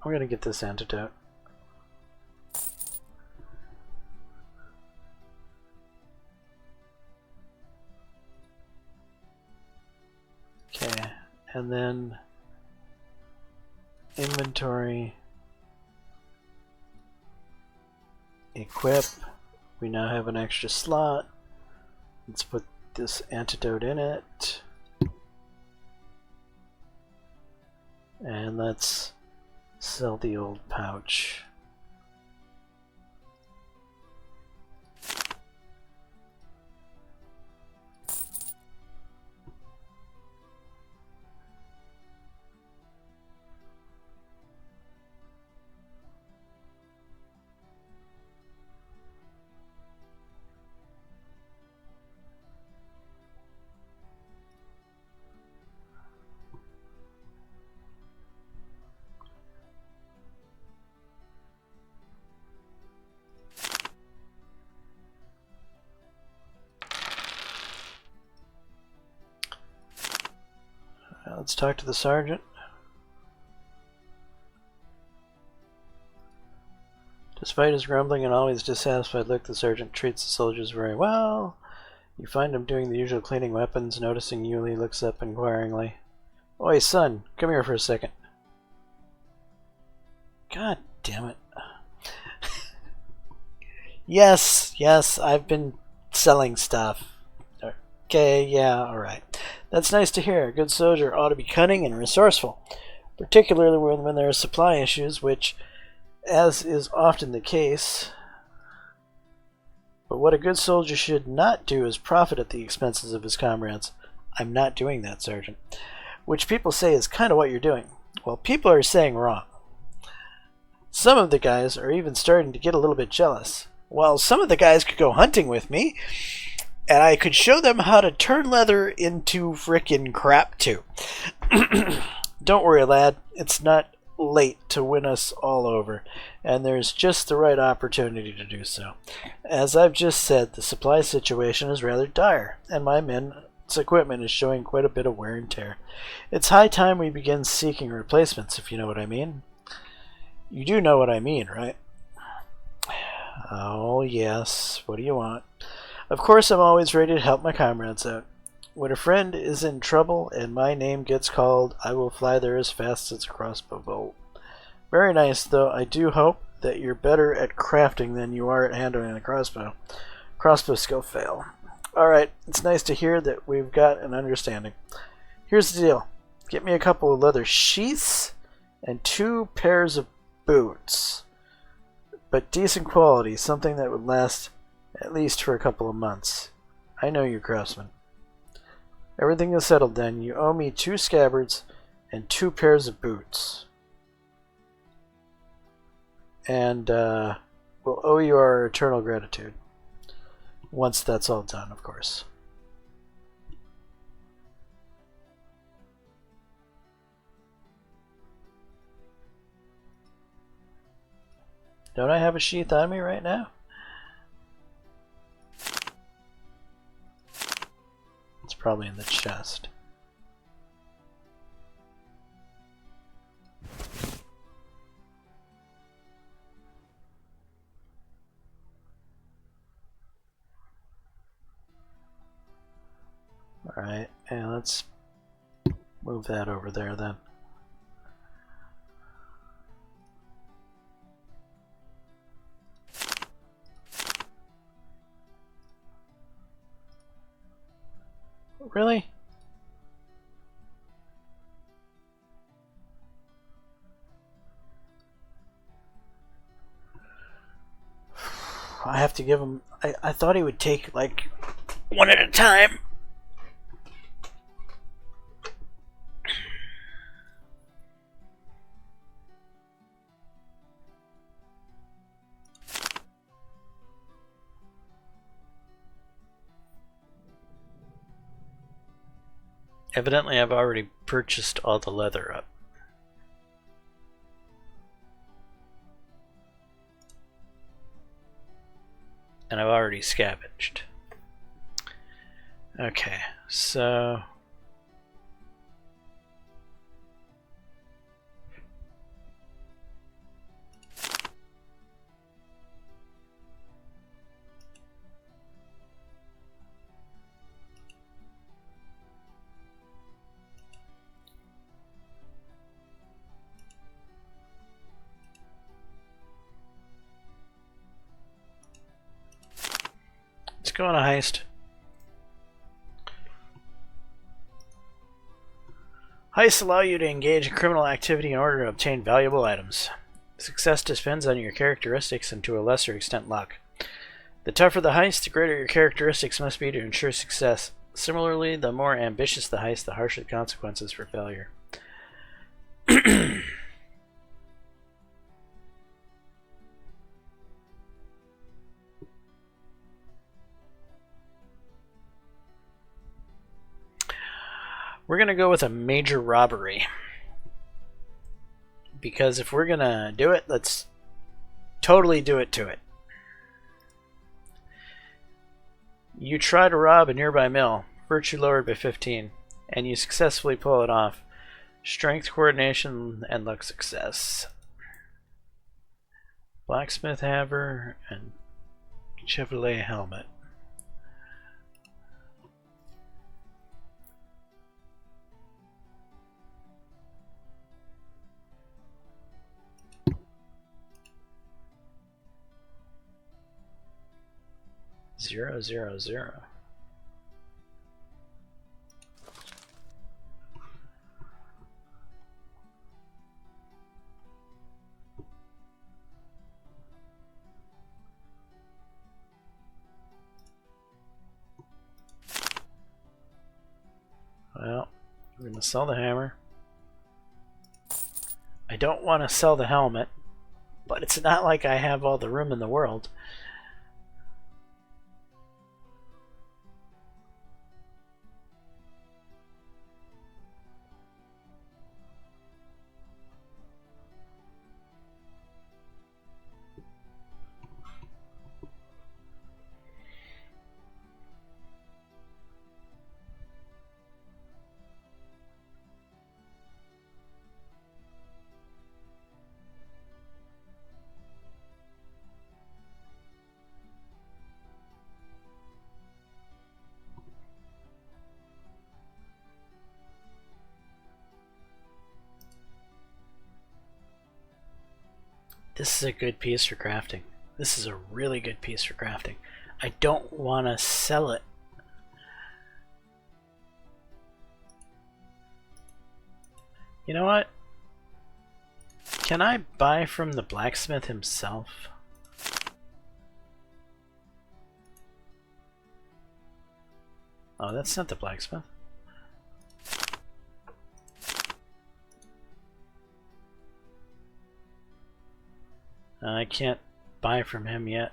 I'm gonna get this antidote. Okay, and then inventory, equip. We now have an extra slot. Let's put this antidote in it. And let's sell the old pouch. Let's talk to the sergeant. Despite his grumbling and always dissatisfied look, the sergeant treats the soldiers very well. You find him doing the usual cleaning weapons. Noticing you, he looks up inquiringly. Oi, son, come here for a second. God damn it. Yes, I've been selling stuff. Okay, yeah, alright. That's nice to hear. A good soldier ought to be cunning and resourceful, particularly when there are supply issues, which, as is often the case. But what a good soldier should not do is profit at the expenses of his comrades. I'm not doing that, Sergeant. Which people say is kind of what you're doing. Well, people are saying wrong. Some of the guys are even starting to get a little bit jealous. Well, some of the guys could go hunting with me, and I could show them how to turn leather into frickin' crap too. Don't worry, lad. It's not late to win us all over, and there's just the right opportunity to do so. As I've just said, the supply situation is rather dire, and my men's equipment is showing quite a bit of wear and tear. It's high time we begin seeking replacements, if you know what I mean. You do know what I mean, right? Oh, yes. What do you want? Of course, I'm always ready to help my comrades out. When a friend is in trouble and my name gets called, I will fly there as fast as a crossbow bolt. Very nice, though. I do hope that you're better at crafting than you are at handling a crossbow. Crossbow skill fail. Alright, it's nice to hear that we've got an understanding. Here's the deal. Get me a couple of leather sheaths and 2 pairs of boots. but decent quality, something that would last at least for a couple of months. I know you, craftsman. Everything is settled then. You owe me 2 scabbards and 2 pairs of boots. And we'll owe you our eternal gratitude. Once that's all done, of course. Don't I have a sheath on me right now? It's probably in the chest. Alright, and let's move that over there then. Really? I have to give him... I thought he would take, like, one at a time. Evidently, I've already purchased all the leather up. And I've already scavenged. Okay, so... let's go on a heist. Heists allow you to engage in criminal activity in order to obtain valuable items. Success depends on your characteristics and to a lesser extent luck. The tougher the heist, the greater your characteristics must be to ensure success. Similarly, the more ambitious the heist, the harsher the consequences for failure. We're going to go with a major robbery. Because if we're going to do it, let's totally do it to it. You try to rob a nearby mill, virtue lowered by 15, and you successfully pull it off. Strength, coordination, and luck success. Blacksmith hammer and Chevrolet helmet. Zero, zero, zero. Well, we're going to sell the hammer. I don't want to sell the helmet, but it's not like I have all the room in the world. This is a good piece for crafting. This is a really good piece for crafting. I don't want to sell it. You know what? Can I buy from the blacksmith himself? Oh, that's not the blacksmith. I can't buy from him yet.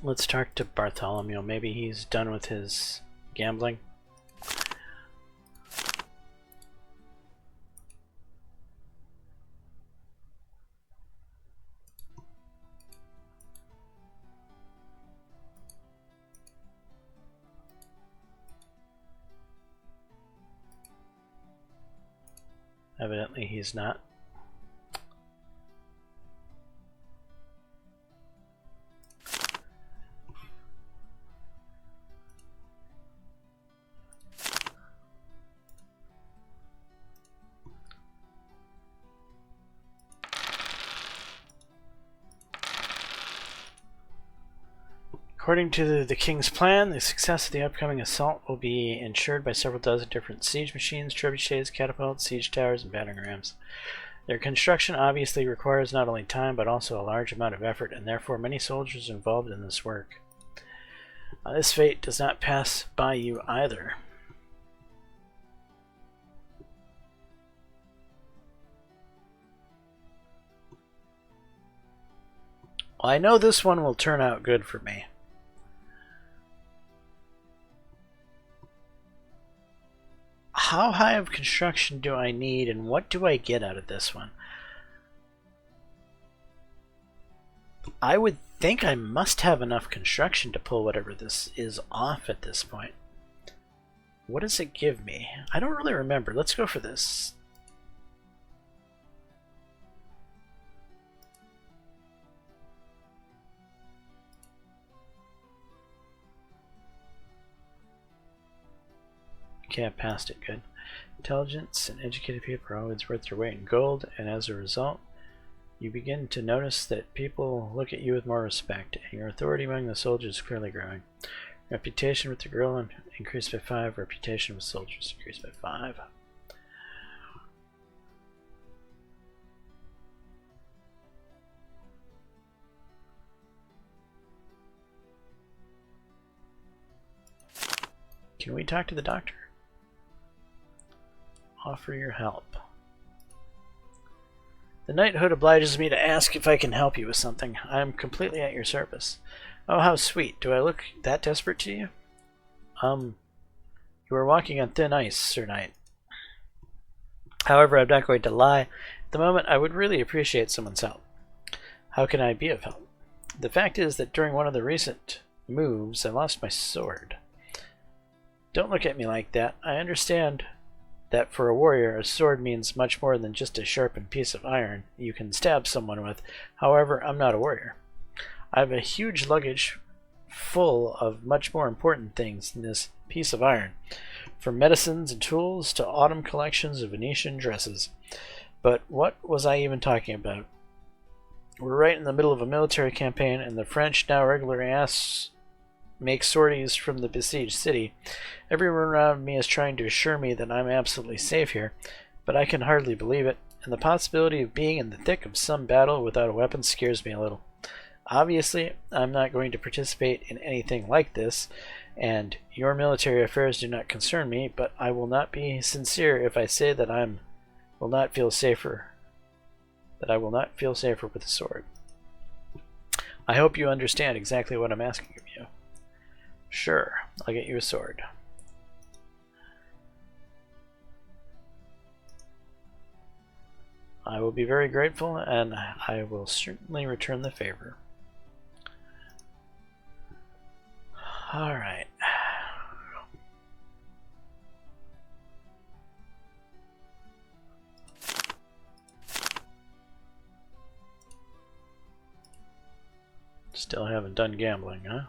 Let's talk to Bartholomew. Maybe he's done with his gambling. Evidently he's not. According to the king's plan, the success of the upcoming assault will be ensured by several dozen different siege machines, trebuchets, catapults, siege towers, and battering rams. Their construction obviously requires not only time, but also a large amount of effort, and therefore many soldiers involved in this work. This fate does not pass by you either. Well, I know this one will turn out good for me. How high of construction do I need, and what do I get out of this one? I would think I must have enough construction to pull whatever this is off at this point. What does it give me? I don't really remember. Let's go for this. Okay, I passed it. Good. Intelligence and educated people are always worth their weight in gold, and as a result, you begin to notice that people look at you with more respect, and your authority among the soldiers is clearly growing. Reputation with the girl increased by 5. Reputation with soldiers increased by 5. Can we talk to the doctor? Offer your help. The knighthood obliges me to ask if I can help you with something. I am completely at your service. Oh, how sweet. Do I look that desperate to you? You are walking on thin ice, Sir Knight. However, I'm not going to lie. At the moment, I would really appreciate someone's help. How can I be of help? The fact is that during one of the recent moves, I lost my sword. Don't look at me like that. I understand that for a warrior, a sword means much more than just a sharpened piece of iron you can stab someone with. However, I'm not a warrior. I have a huge luggage full of much more important things than this piece of iron, from medicines and tools to autumn collections of Venetian dresses. But what was I even talking about? We're right in the middle of a military campaign, and the French now regularly make sorties from the besieged city. Everyone around me is trying to assure me that I'm absolutely safe here, but I can hardly believe it, and the possibility of being in the thick of some battle without a weapon scares me a little. Obviously, I'm not going to participate in anything like this, and your military affairs do not concern me, but I will not be sincere if I say that I will not feel safer with a sword. I hope you understand exactly what I'm asking of you. Sure, I'll get you a sword. I will be very grateful, and I will certainly return the favor. Alright. Still haven't done gambling, huh?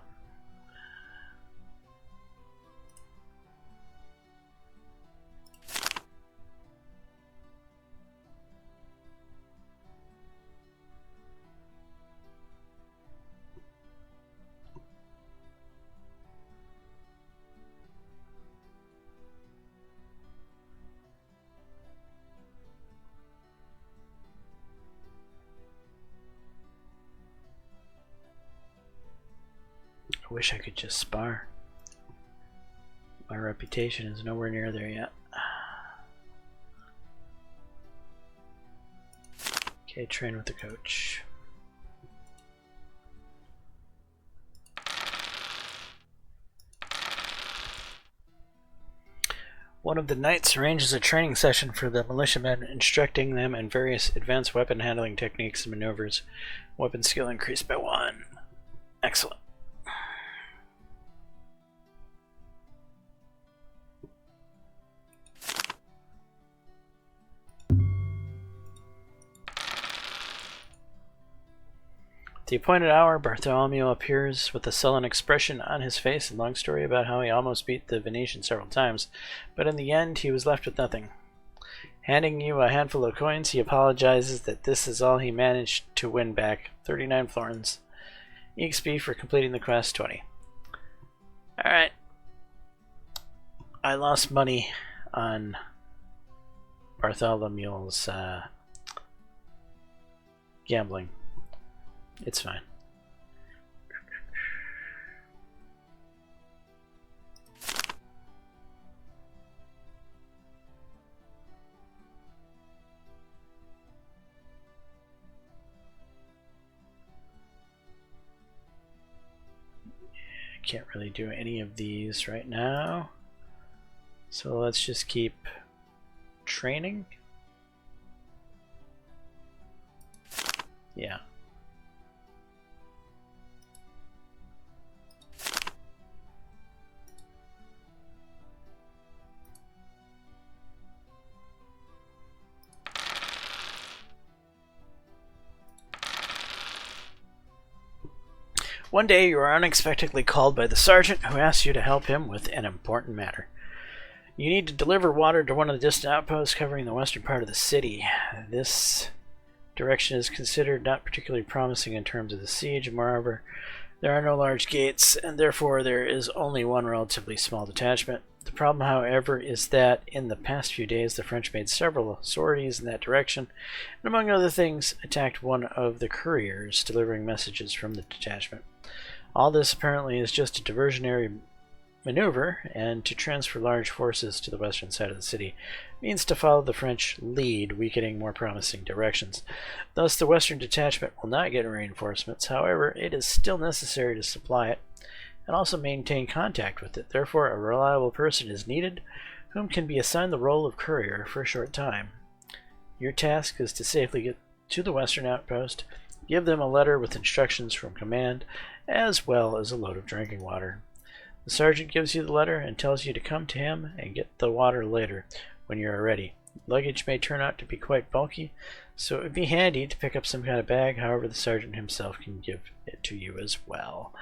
I wish I could just spar. My reputation is nowhere near there yet. Okay, train with the coach. One of the knights arranges a training session for the militiamen, instructing them in various advanced weapon handling techniques and maneuvers. Weapon skill increased by 1. Excellent. At the appointed hour, Bartholomew appears with a sullen expression on his face and long story about how he almost beat the Venetian several times, but in the end he was left with nothing. Handing you a handful of coins, he apologizes that this is all he managed to win back, 39 florins. EXP for completing the quest, 20. Alright. I lost money on Bartholomew's gambling. It's fine. I can't really do any of these right now. So let's just keep training. Yeah. One day you are unexpectedly called by the sergeant, who asks you to help him with an important matter. You need to deliver water to one of the distant outposts covering the western part of the city. This direction is considered not particularly promising in terms of the siege. Moreover, there are no large gates, and therefore there is only one relatively small detachment. The problem, however, is that in the past few days the French made several sorties in that direction, and among other things, attacked one of the couriers delivering messages from the detachment. All this apparently is just a diversionary maneuver, and to transfer large forces to the western side of the city means to follow the French lead, weakening more promising directions. Thus, the western detachment will not get reinforcements. However, it is still necessary to supply it and also maintain contact with it. Therefore, a reliable person is needed whom can be assigned the role of courier for a short time. Your task is to safely get to the western outpost, give them a letter with instructions from command, as well as a load of drinking water. The sergeant gives you the letter and tells you to come to him and get the water later when you are ready. Luggage may turn out to be quite bulky, so it would be handy to pick up some kind of bag. However, the sergeant himself can give it to you as well.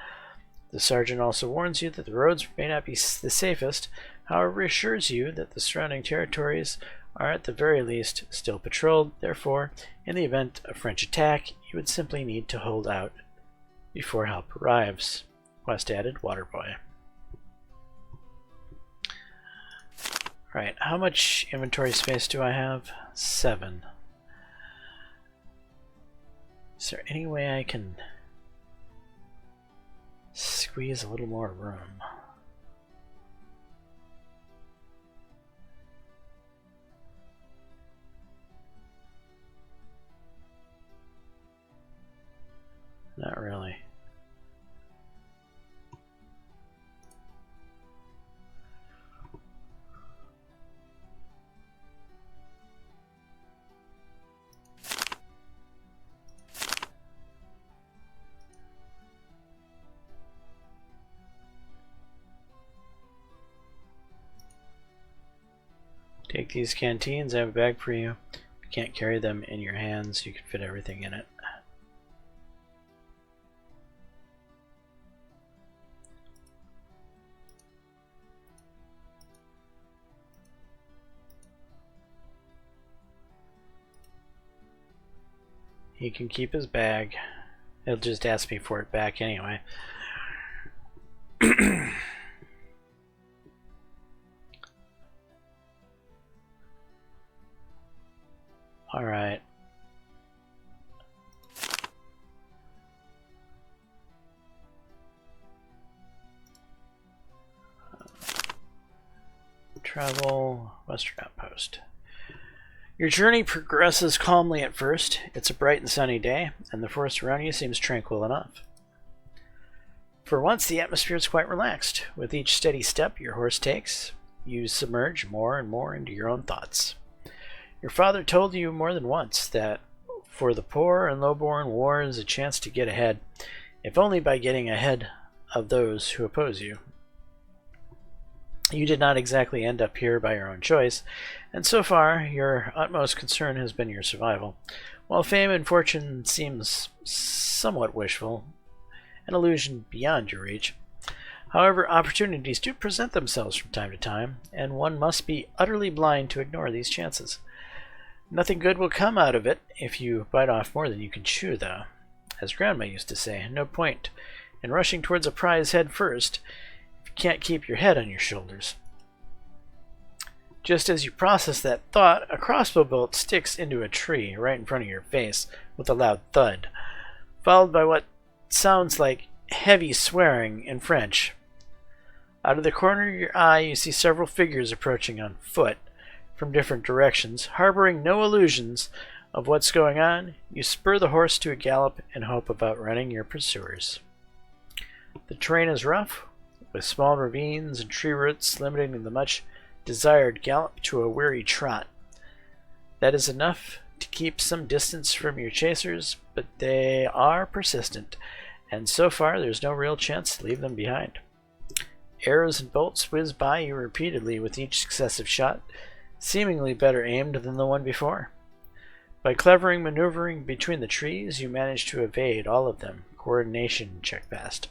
The sergeant also warns you that the roads may not be the safest, however assures you that the surrounding territories are at the very least still patrolled. Therefore, in the event of French attack, you would simply need to hold out before help arrives. Quest added, Waterboy. Right, how much inventory space do I have? 7. Is there any way I can squeeze a little more room? Not really. Take these canteens, I have a bag for you. If you can't carry them in your hands, you can fit everything in it. He can keep his bag. He'll just ask me for it back anyway. Alright. Travel Western Outpost. Your journey progresses calmly at first. It's a bright and sunny day, and the forest around you seems tranquil enough. For once, the atmosphere is quite relaxed. With each steady step your horse takes, you submerge more and more into your own thoughts. Your father told you more than once that for the poor and lowborn, war is a chance to get ahead, if only by getting ahead of those who oppose you. You did not exactly end up here by your own choice, and so far your utmost concern has been your survival. While fame and fortune seems somewhat wishful, an illusion beyond your reach. However, opportunities do present themselves from time to time, and one must be utterly blind to ignore these chances. Nothing good will come out of it if you bite off more than you can chew, though. As Grandma used to say, no point in rushing towards a prize head first if you can't keep your head on your shoulders. Just as you process that thought, a crossbow bolt sticks into a tree right in front of your face with a loud thud, followed by what sounds like heavy swearing in French. Out of the corner of your eye, you see several figures approaching on foot from different directions. Harboring no illusions of what's going on, you spur the horse to a gallop in hope of outrunning your pursuers. The terrain is rough, with small ravines and tree roots limiting the much-desired gallop to a weary trot. That is enough to keep some distance from your chasers, but they are persistent, and so far there's no real chance to leave them behind. Arrows and bolts whiz by you repeatedly with each successive shot, seemingly better aimed than the one before. By cleverly maneuvering between the trees, you manage to evade all of them. Coordination check passed.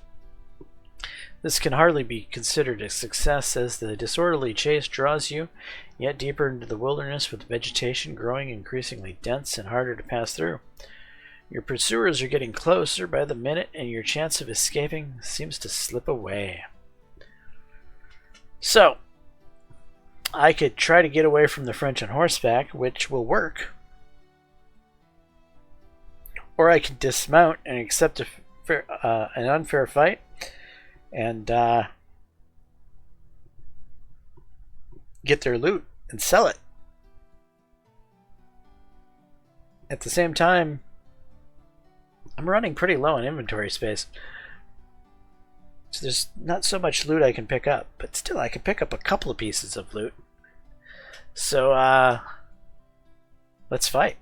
This can hardly be considered a success, as the disorderly chase draws you yet deeper into the wilderness, with vegetation growing increasingly dense and harder to pass through. Your pursuers are getting closer by the minute, and your chance of escaping seems to slip away. So, I could try to get away from the French on horseback, which will work. Or I could dismount and accept an unfair fight and get their loot and sell it. At the same time, I'm running pretty low on inventory space. So there's not so much loot I can pick up, but still I can pick up a couple of pieces of loot. So, let's fight.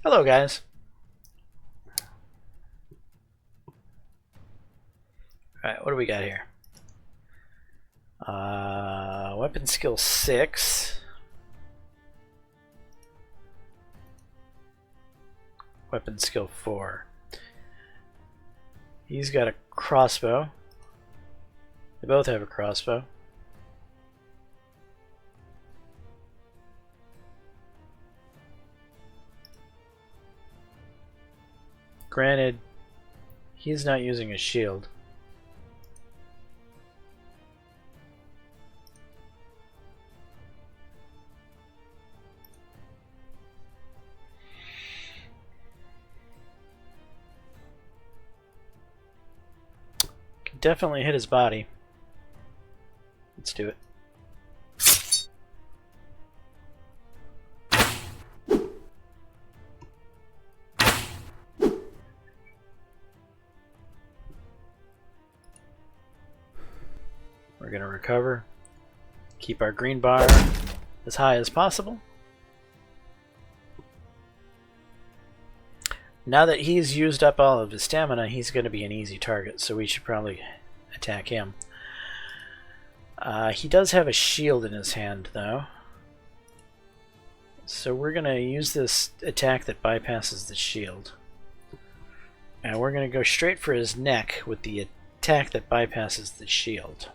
Hello, guys. Alright, what do we got here? Weapon skill 6. Weapon skill 4. He's got a crossbow. They both have a crossbow. Granted, he's not using a shield. Can definitely hit his body. Let's do it. We're going to recover, keep our green bar as high as possible. Now that he's used up all of his stamina, he's going to be an easy target, so we should probably attack him. He does have a shield in his hand, though. So we're going to use this attack that bypasses the shield. And we're going to go straight for his neck with the attack that bypasses the shield.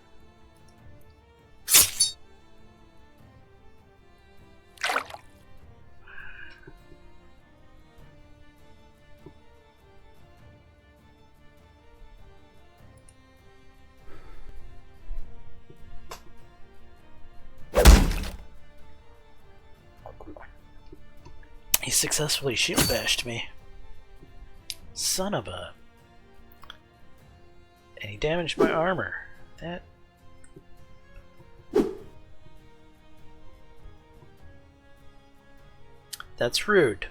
He successfully shield bashed me. Son of a... And he damaged my armor. That's rude.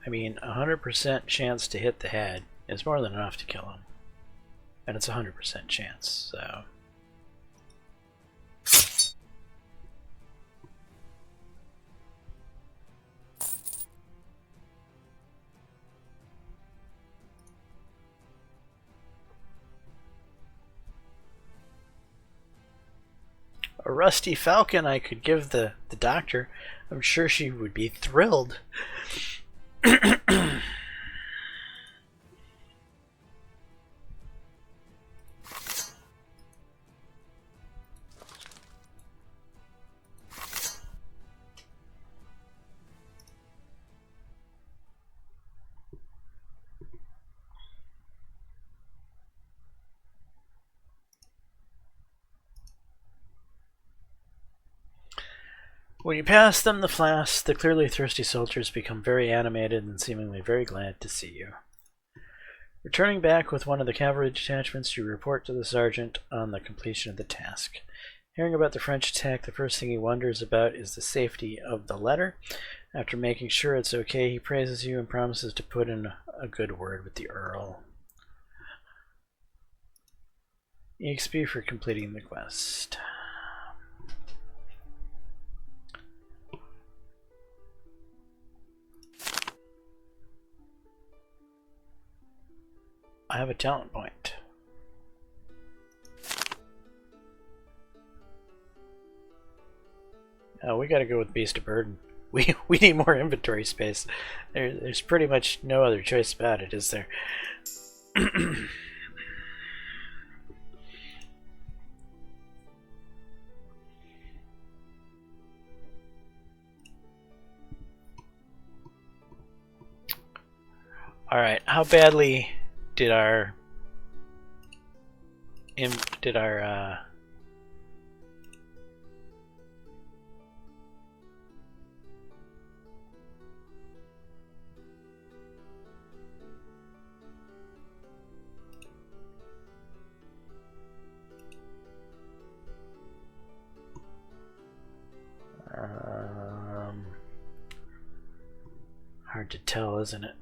I mean, 100% chance to hit the head is more than enough to kill him. And it's 100% chance, so... A rusty falcon I could give the doctor. I'm sure she would be thrilled. When you pass them the flask, the clearly thirsty soldiers become very animated and seemingly very glad to see you. Returning back with one of the cavalry detachments, you report to the sergeant on the completion of the task. Hearing about the French attack, the first thing he wonders about is the safety of the letter. After making sure it's okay, he praises you and promises to put in a good word with the Earl. EXP for completing the quest. I have a talent point. Oh, we gotta go with Beast of Burden. We need more inventory space. There's pretty much no other choice about it, is there? Alright, how badly did our hard to tell, isn't it?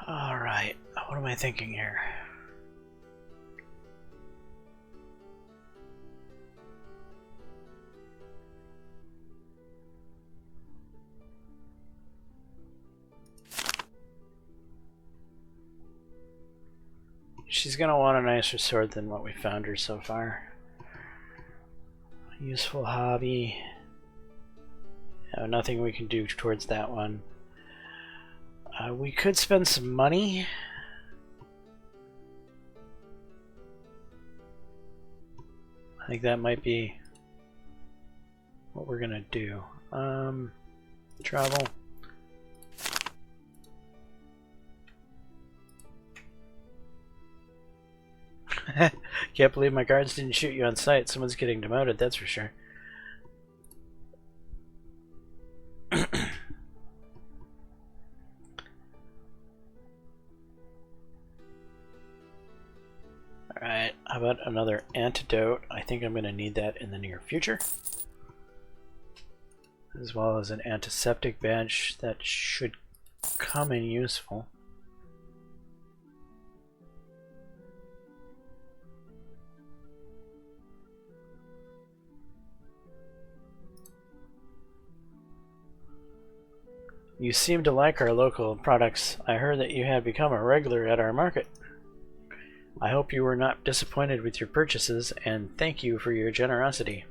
Alright, what am I thinking here? She's gonna want a nicer sword than what we found her so far. Useful hobby. No, nothing we can do towards that one. We could spend some money. I think that might be what we're gonna do. Travel. Can't believe my guards didn't shoot you on sight. Someone's getting demoted, that's for sure. Alright, how about another antidote? I think I'm going to need that in the near future. As well as an antiseptic bench that should come in useful. You seem to like our local products. I heard that you had become a regular at our market. I hope you were not disappointed with your purchases, and thank you for your generosity.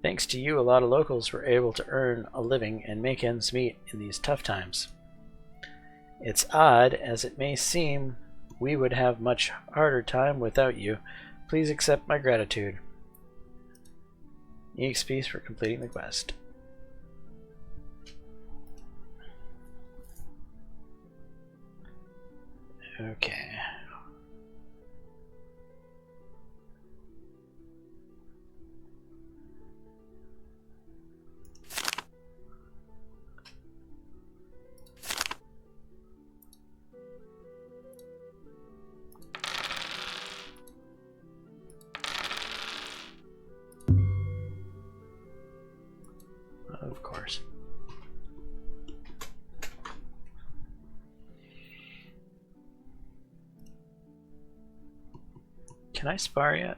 Thanks to you, a lot of locals were able to earn a living and make ends meet in these tough times. It's odd as it may seem, we would have much harder time without you. Please accept my gratitude. EXP for completing the quest. Okay. Of course. Can I spar yet?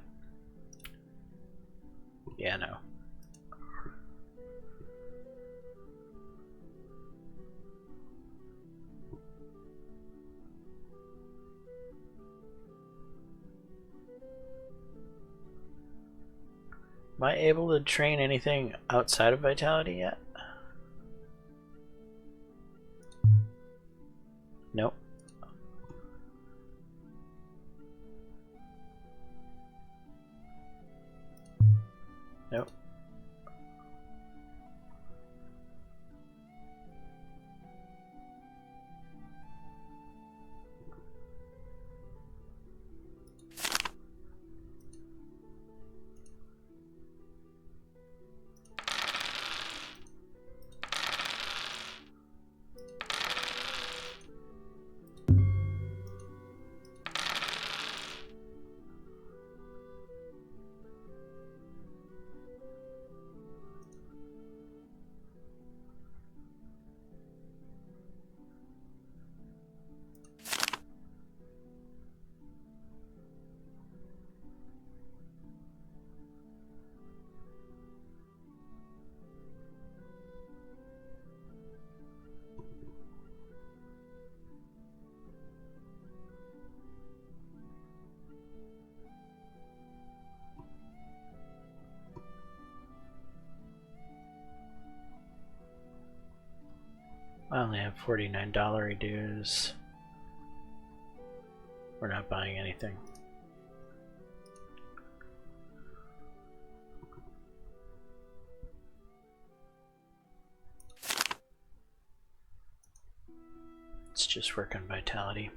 Yeah, no. Am I able to train anything outside of Vitality yet? Nope. Nope. I only have $49 dues. We're not buying anything. Let's just work on Vitality.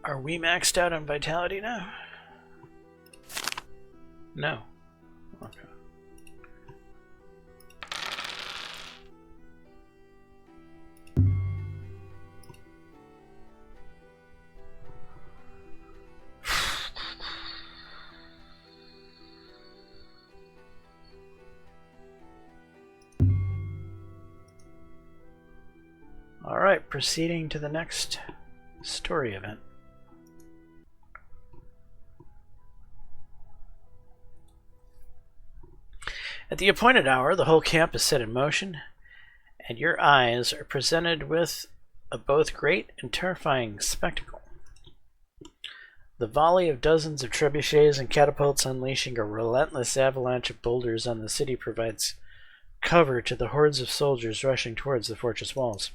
Are we maxed out on Vitality now? No. Okay. All right, proceeding to the next Story event. At the appointed hour, the whole camp is set in motion, and your eyes are presented with a both great and terrifying spectacle. The volley of dozens of trebuchets and catapults unleashing a relentless avalanche of boulders on the city provides cover to the hordes of soldiers rushing towards the fortress walls.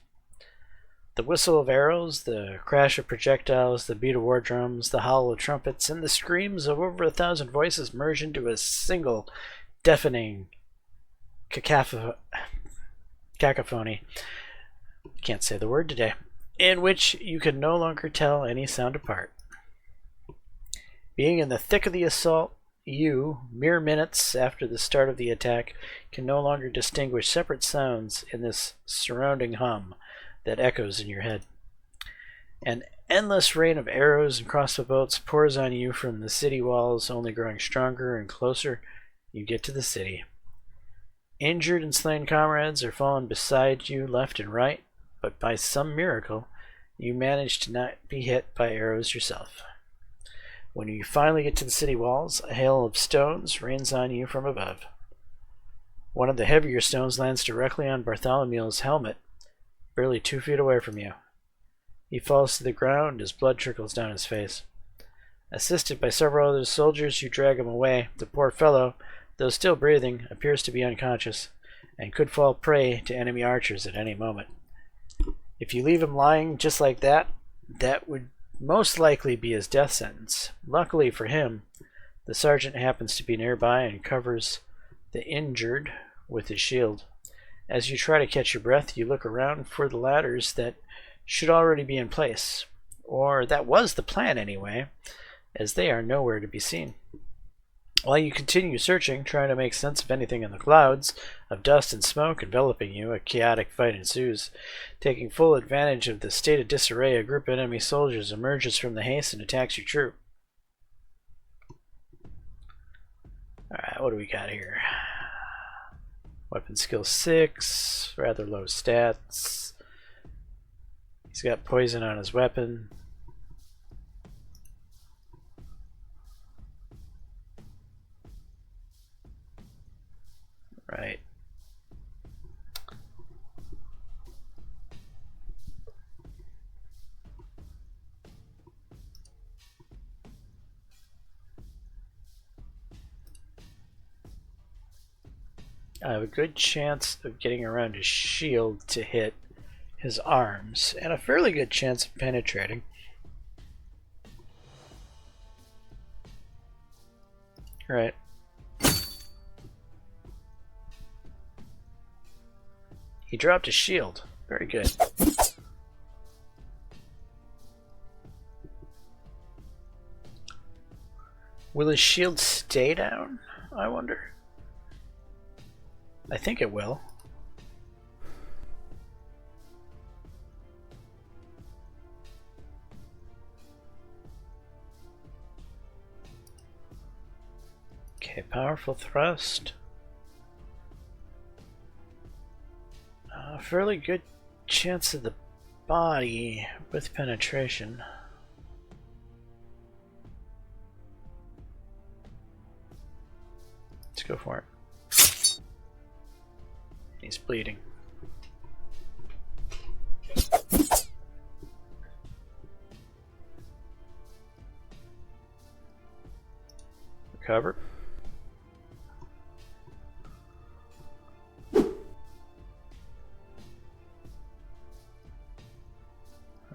The whistle of arrows, the crash of projectiles, the beat of war drums, the howl of trumpets, and the screams of over 1,000 voices merge into a single deafening cacophony. Can't say the word today. In which you can no longer tell any sound apart. Being in the thick of the assault, you, mere minutes after the start of the attack, can no longer distinguish separate sounds in this surrounding hum that echoes in your head. An endless rain of arrows and crossbow bolts pours on you from the city walls, only growing stronger and closer you get to the city. Injured and slain comrades are fallen beside you left and right, but by some miracle, you manage to not be hit by arrows yourself. When you finally get to the city walls, a hail of stones rains on you from above. One of the heavier stones lands directly on Bartholomew's helmet, barely 2 feet away from you. He falls to the ground as blood trickles down his face. Assisted by several other soldiers, you drag him away. The poor fellow, though still breathing, appears to be unconscious, and could fall prey to enemy archers at any moment. If you leave him lying just like that, that would most likely be his death sentence. Luckily for him, the sergeant happens to be nearby and covers the injured with his shield. As you try to catch your breath, you look around for the ladders that should already be in place. Or that was the plan anyway, as they are nowhere to be seen. While you continue searching, trying to make sense of anything in the clouds of dust and smoke enveloping you, a chaotic fight ensues. Taking full advantage of the state of disarray, a group of enemy soldiers emerges from the haste and attacks your troop. Alright, what do we got here? Weapon skill 6, rather low stats. He's got poison on his weapon. Right. I have a good chance of getting around his shield to hit his arms, and a fairly good chance of penetrating. Right. He dropped his shield. Very good. Will his shield stay down, I wonder? I think it will. Okay, powerful thrust. Fairly good chance of the body with penetration. Let's go for it. He's bleeding. Recover.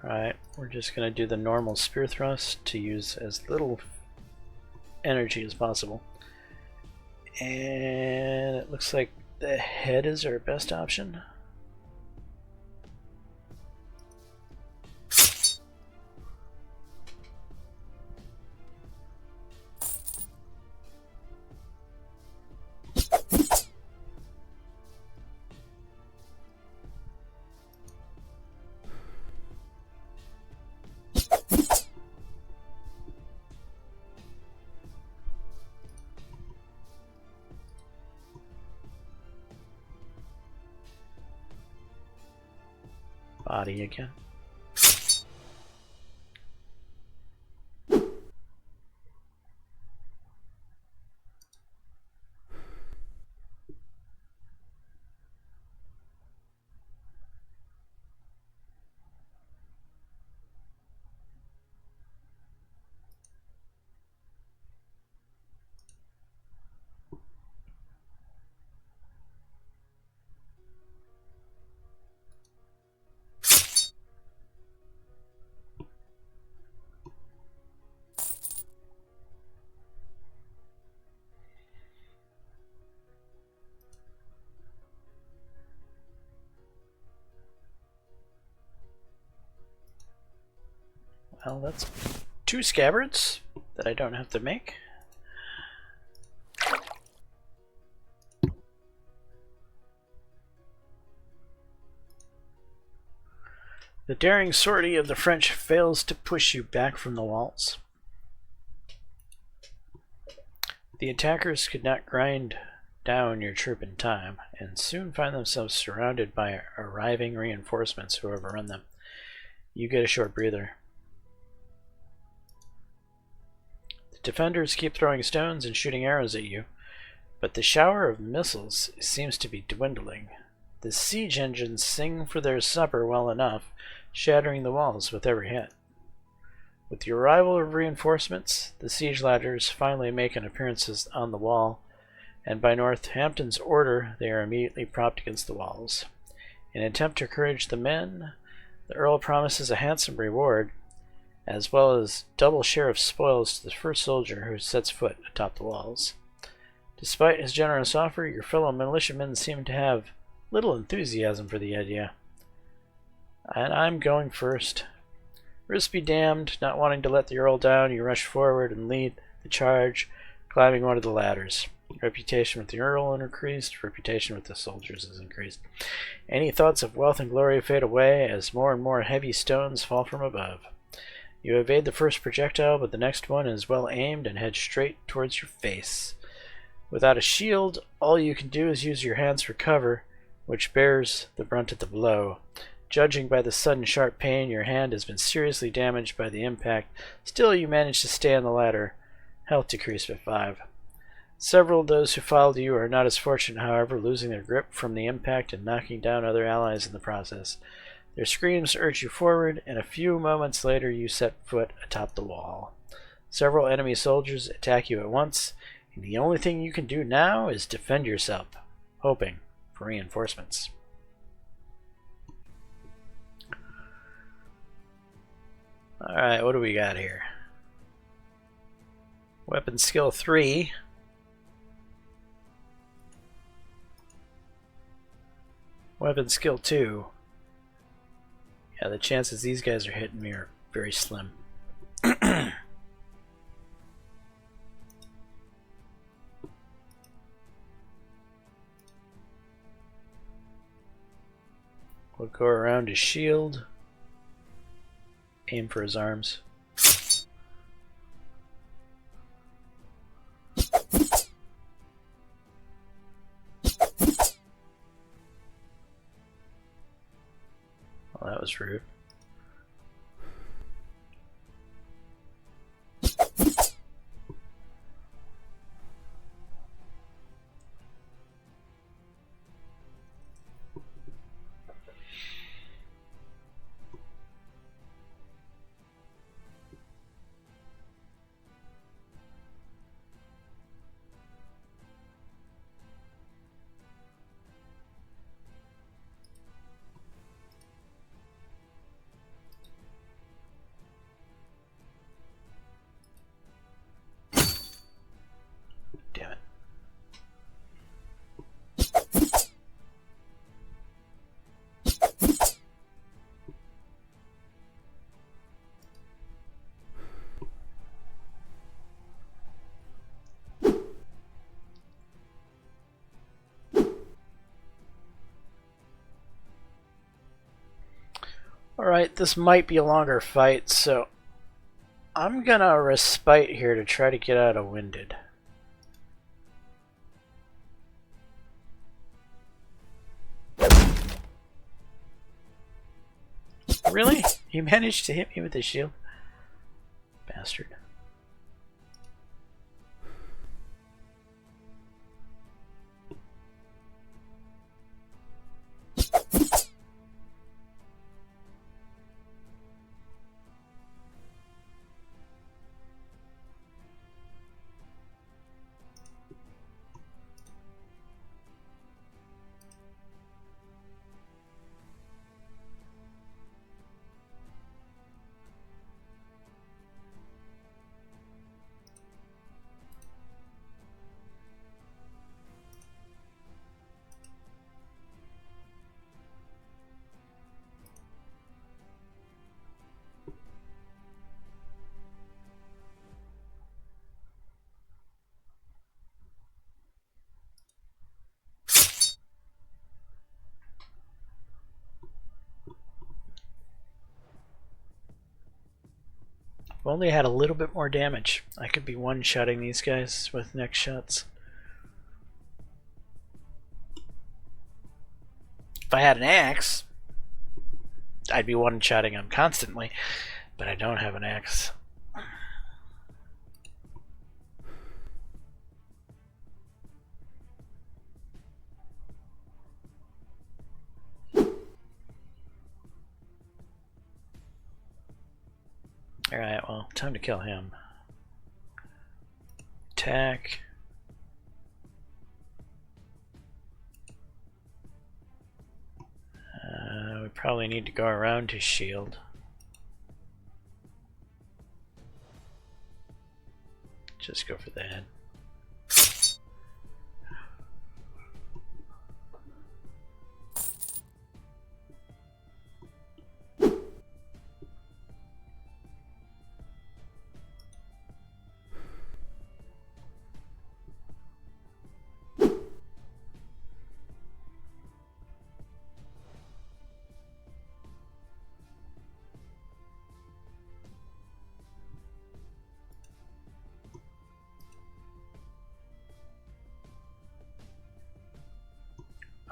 Alright, we're just going to do the normal spear thrust to use as little energy as possible. And it looks like the head is our best option. Body again. Well, that's 2 scabbards that I don't have to make. The daring sortie of the French fails to push you back from the walls. The attackers could not grind down your troop in time, and soon find themselves surrounded by arriving reinforcements who overrun them. You get a short breather. The defenders keep throwing stones and shooting arrows at you, but the shower of missiles seems to be dwindling. The siege engines sing for their supper well enough, shattering the walls with every hit. With the arrival of reinforcements, the siege ladders finally make an appearance on the wall, and by Northampton's order, they are immediately propped against the walls. In an attempt to encourage the men, the Earl promises a handsome reward, as well as double share of spoils to the first soldier who sets foot atop the walls. Despite his generous offer, your fellow militiamen seem to have little enthusiasm for the idea. And I'm going first. Risk be damned, not wanting to let the Earl down, you rush forward and lead the charge, climbing one of the ladders. Reputation with the Earl increased, reputation with the soldiers is increased. Any thoughts of wealth and glory fade away as more and more heavy stones fall from above. You evade the first projectile, but the next one is well aimed and heads straight towards your face. Without a shield, all you can do is use your hands for cover, which bears the brunt of the blow. Judging by the sudden sharp pain, your hand has been seriously damaged by the impact. Still, you manage to stay on the ladder. Health decreased by 5. Several of those who followed you are not as fortunate, however, losing their grip from the impact and knocking down other allies in the process. Their screams urge you forward, and a few moments later you set foot atop the wall. Several enemy soldiers attack you at once, and the only thing you can do now is defend yourself, hoping for reinforcements. Alright, what do we got here? Weapon skill 3. Weapon skill 2. Yeah, the chances these guys are hitting me are very slim. We'll go around his shield. Aim for his arms. Well, that was rude. Damn it. Alright, this might be a longer fight, so I'm gonna respite here to try to get out of winded. Really? You managed to hit me with the shield? Bastard. only had a little bit more damage, I could be one-shotting these guys with next shots. If I had an axe, I'd be one-shotting them constantly, but I don't have an axe. Alright, well, time to kill him. Attack. We probably need to go around his shield. Just go for the head.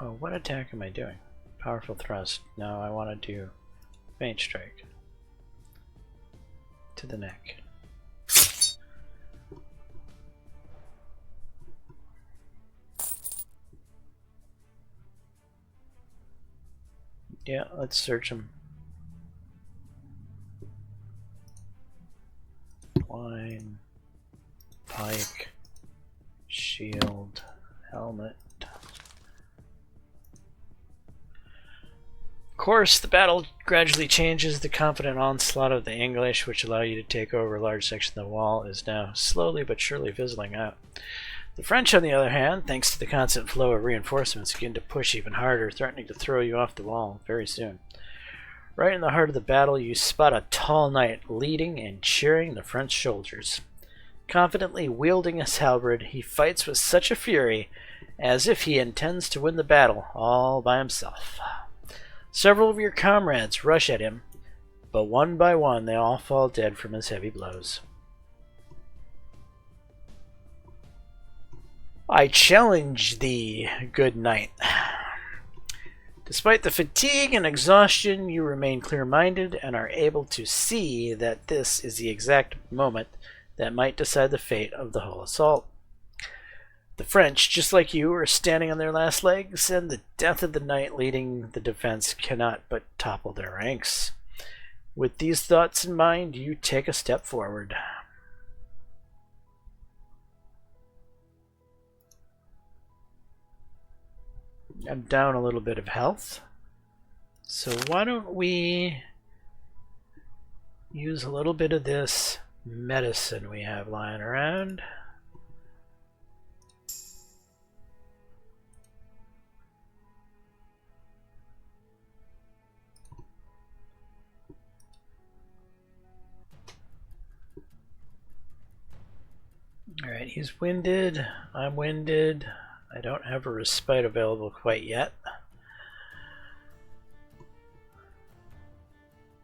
Oh, what attack am I doing? Powerful thrust. No, I want to do faint strike. To the neck. Yeah, let's search him. Line, pike, shield, helmet. Of course, the battle gradually changes. The confident onslaught of the English, which allow you to take over a large section of the wall, is now slowly but surely fizzling out. The French, on the other hand, thanks to the constant flow of reinforcements, begin to push even harder, threatening to throw you off the wall very soon. Right in the heart of the battle, you spot a tall knight leading and cheering the French soldiers. Confidently wielding his halberd, he fights with such a fury as if he intends to win the battle all by himself. Several of your comrades rush at him, but one by one they all fall dead from his heavy blows. I challenge thee, good knight. Despite the fatigue and exhaustion, you remain clear-minded and are able to see that this is the exact moment that might decide the fate of the whole assault. The French, just like you, are standing on their last legs, and the death of the knight leading the defense cannot but topple their ranks. With these thoughts in mind, you take a step forward. I'm down a little bit of health, so why don't we use a little bit of this medicine we have lying around. Alright, he's winded, I'm winded. I don't have a respite available quite yet.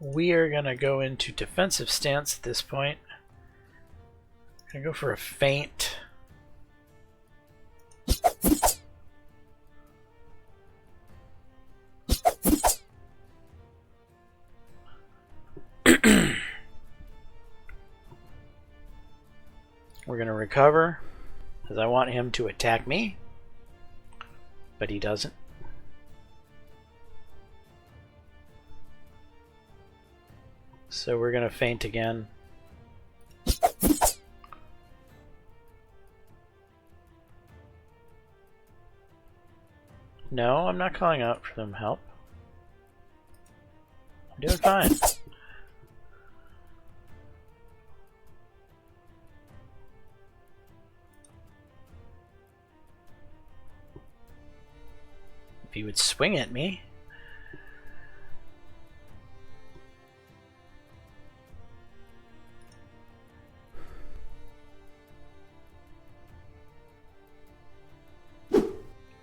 We are going to go into defensive stance at this point. I'm going to go for a feint. We're going to recover, because I want him to attack me, but he doesn't. So we're going to feint again. No, I'm not calling out for them help. I'm doing fine. If he would swing at me.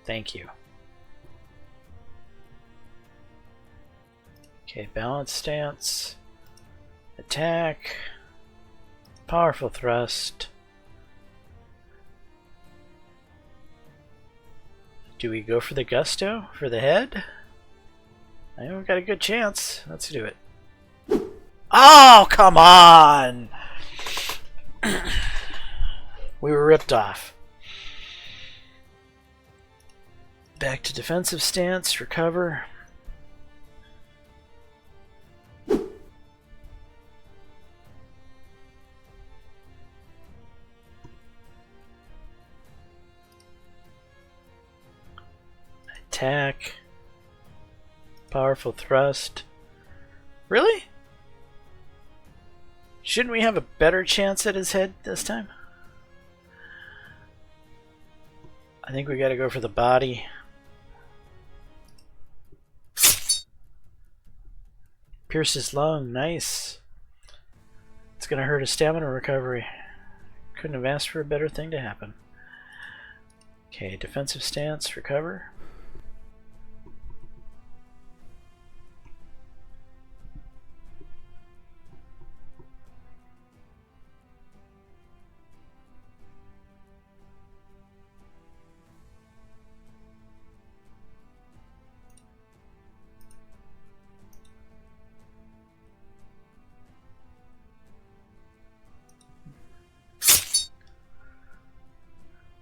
Thank you. Okay, balance stance. Attack. Powerful thrust. Do we go for the gusto? For the head? I think we've got a good chance. Let's do it. Oh, come on! We were ripped off. Back to defensive stance, recover. Attack. Powerful thrust. Really? Shouldn't we have a better chance at his head this time? I think we gotta go for the body. Pierce his lung, nice. It's gonna hurt his stamina recovery. Couldn't have asked for a better thing to happen. Okay, defensive stance, recover.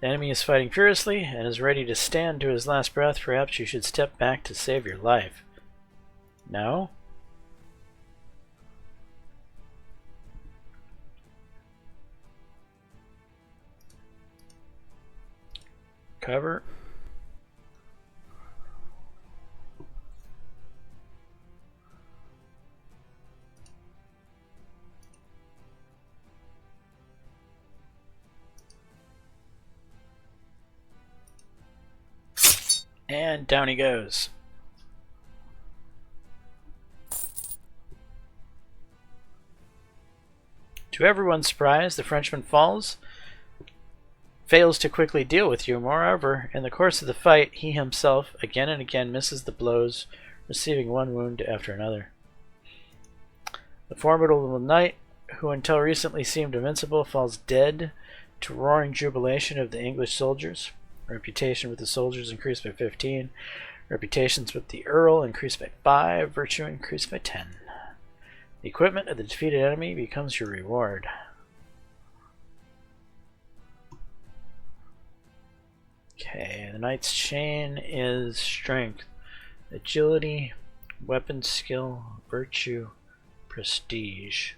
The enemy is fighting furiously and is ready to stand to his last breath. Perhaps you should step back to save your life. No? Cover. And down he goes. To everyone's surprise, the Frenchman fails to quickly deal with you. Moreover, in the course of the fight, he himself again and again misses the blows, receiving one wound after another. The formidable knight, who until recently seemed invincible, falls dead to roaring jubilation of the English soldiers. Reputation with the soldiers increased by 15. Reputations with the Earl increased by 5. Virtue increased by 10. The equipment of the defeated enemy becomes your reward. Okay, the knight's chain is strength, agility, weapon skill, virtue, prestige.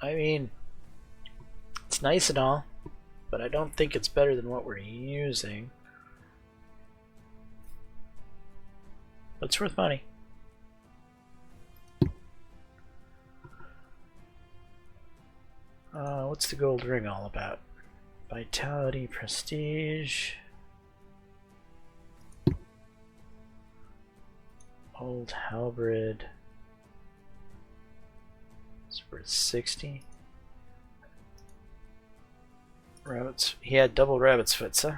I mean, it's nice and all, but I don't think it's better than what we're using. But it's worth money. What's the gold ring all about? Vitality, prestige. Old halberd. It's worth 60. Rabbit's. He had double rabbit's foot, huh?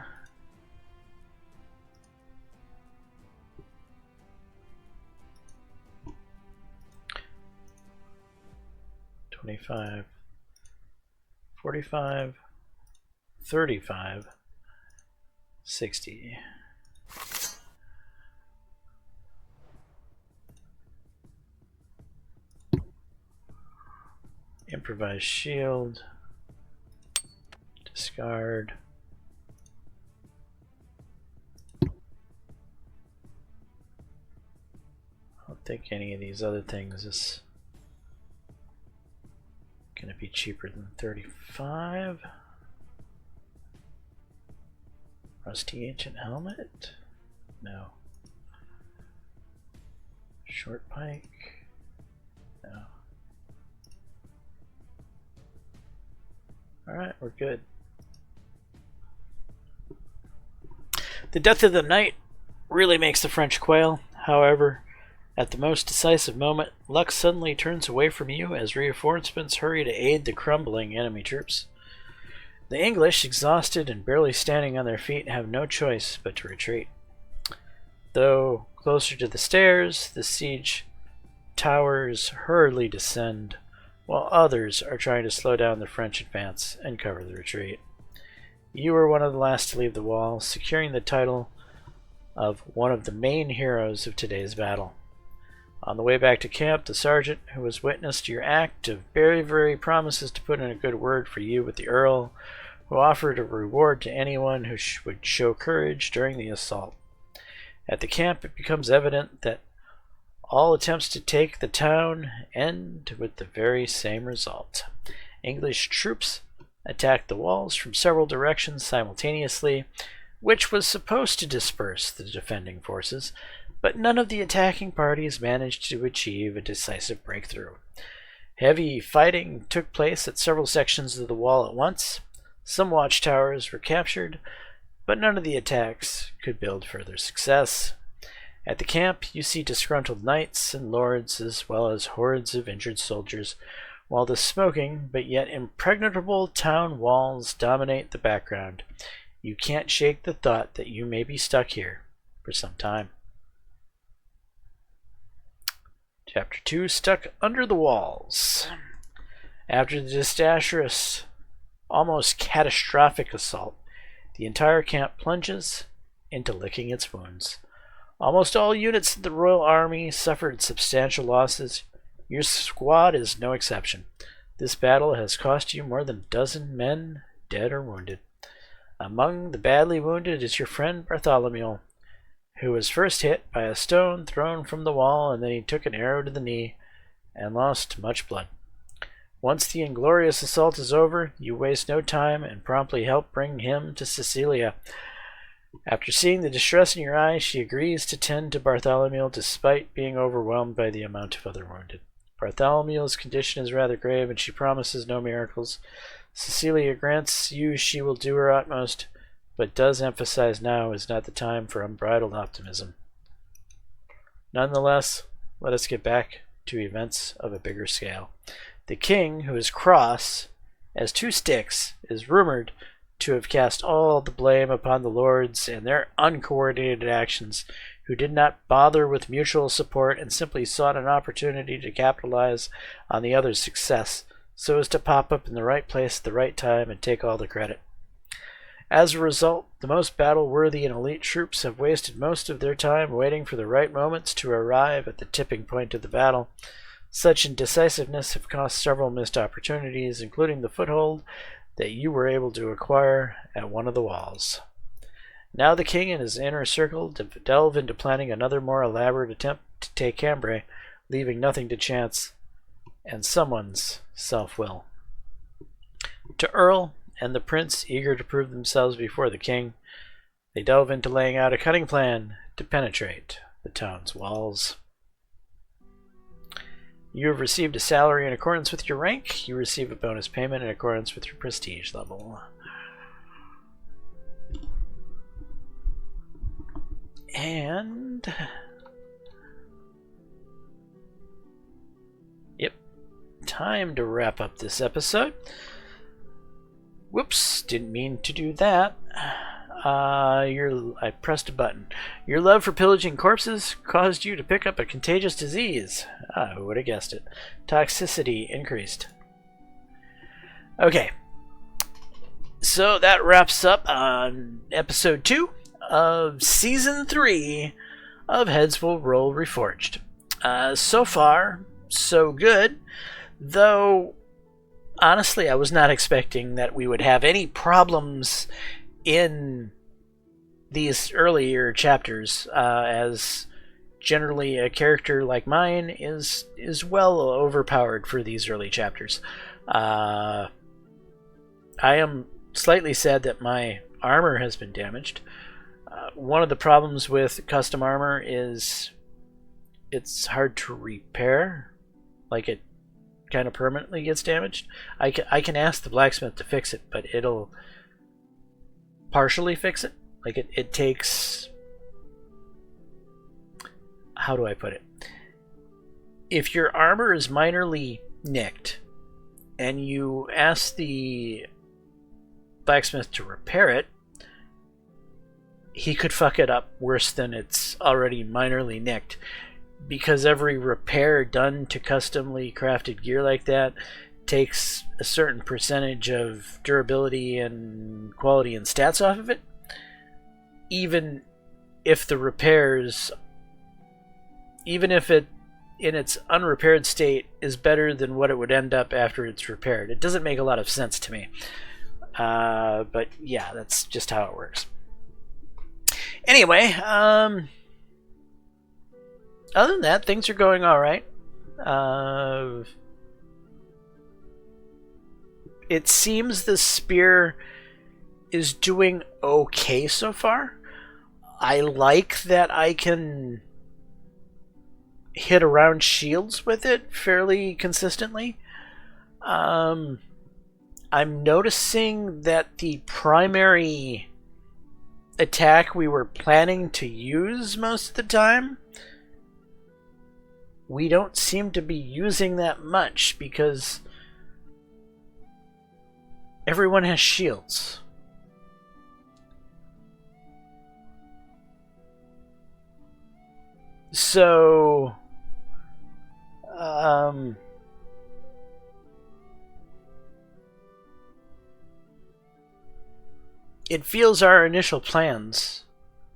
$25, $45, $35, $60. Improvised shield. Discard. I don't think any of these other things is going to be cheaper than 35. Rusty ancient helmet? No. Short pike? No. Alright, we're good. The death of the knight really makes the French quail. However, at the most decisive moment, luck suddenly turns away from you as reinforcements hurry to aid the crumbling enemy troops. The English, exhausted and barely standing on their feet, have no choice but to retreat. Though closer to the stairs, the siege towers hurriedly descend, while others are trying to slow down the French advance and cover the retreat. You were one of the last to leave the wall, securing the title of one of the main heroes of today's battle. On the way back to camp, the sergeant who has witnessed your act of bravery promises to put in a good word for you with the Earl, who offered a reward to anyone who would show courage during the assault. At the camp, it becomes evident that all attempts to take the town end with the very same result. English troops attacked the walls from several directions simultaneously, which was supposed to disperse the defending forces, but none of the attacking parties managed to achieve a decisive breakthrough. Heavy fighting took place at several sections of the wall at once. Some watchtowers were captured, but none of the attacks could build further success. At the camp, you see disgruntled knights and lords, as well as hordes of injured soldiers, while the smoking but yet impregnable town walls dominate the background. You can't shake the thought that you may be stuck here for some time. Chapter 2, Stuck Under the Walls. After the disastrous, almost catastrophic assault, the entire camp plunges into licking its wounds. Almost all units of the Royal Army suffered substantial losses. Your squad is no exception. This battle has cost you more than a dozen men, dead or wounded. Among the badly wounded is your friend Bartholomew, who was first hit by a stone thrown from the wall, and then he took an arrow to the knee and lost much blood. Once the inglorious assault is over, you waste no time and promptly help bring him to Cecilia. After seeing the distress in your eyes, she agrees to tend to Bartholomew despite being overwhelmed by the amount of other wounded. Bartholomew's condition is rather grave, and she promises no miracles. Cecilia grants you she will do her utmost, but does emphasize now is not the time for unbridled optimism. Nonetheless, let us get back to events of a bigger scale. The king, who is cross as two sticks, is rumored to have cast all the blame upon the lords and their uncoordinated actions, who did not bother with mutual support and simply sought an opportunity to capitalize on the other's success, so as to pop up in the right place at the right time and take all the credit. As a result, the most battle-worthy and elite troops have wasted most of their time waiting for the right moments to arrive at the tipping point of the battle. Such indecisiveness have cost several missed opportunities, including the foothold that you were able to acquire at one of the walls. Now the king and his inner circle delve into planning another more elaborate attempt to take Cambrai, leaving nothing to chance and someone's self-will. To Earl and the prince, eager to prove themselves before the king, they delve into laying out a cunning plan to penetrate the town's walls. You have received a salary in accordance with your rank. You receive a bonus payment in accordance with your prestige level. And yep, time to wrap up this episode. Whoops, didn't mean to do that. I pressed a button. Your love for pillaging corpses caused you to pick up a contagious disease. Who would have guessed it? Toxicity increased. Okay. So that wraps up on episode 2 of season 3 of Heads Will Roll Reforged. So far, so good. Though, honestly, I was not expecting that we would have any problems in these earlier chapters, as generally a character like mine is well overpowered for these early chapters. I am slightly sad that my armor has been damaged. One of the problems with custom armor is it's hard to repair. Like, it kind of permanently gets damaged. I can ask the blacksmith to fix it, but it'll partially fix it. Like, it takes... How do I put it? If your armor is minorly nicked and you ask the blacksmith to repair it, he could fuck it up worse than it's already minorly nicked, because every repair done to customly crafted gear like that takes a certain percentage of durability and quality and stats off of it, even if the repairs, even if it in its unrepaired state is better than what it would end up after it's repaired. It doesn't make a lot of sense to me. But yeah, that's just how it works. Anyway, other than that, things are going all right. It seems the spear is doing okay so far. I like that I can hit around shields with it fairly consistently. I'm noticing that the primary attack we were planning to use most of the time, we don't seem to be using that much because everyone has shields. So it feels our initial plans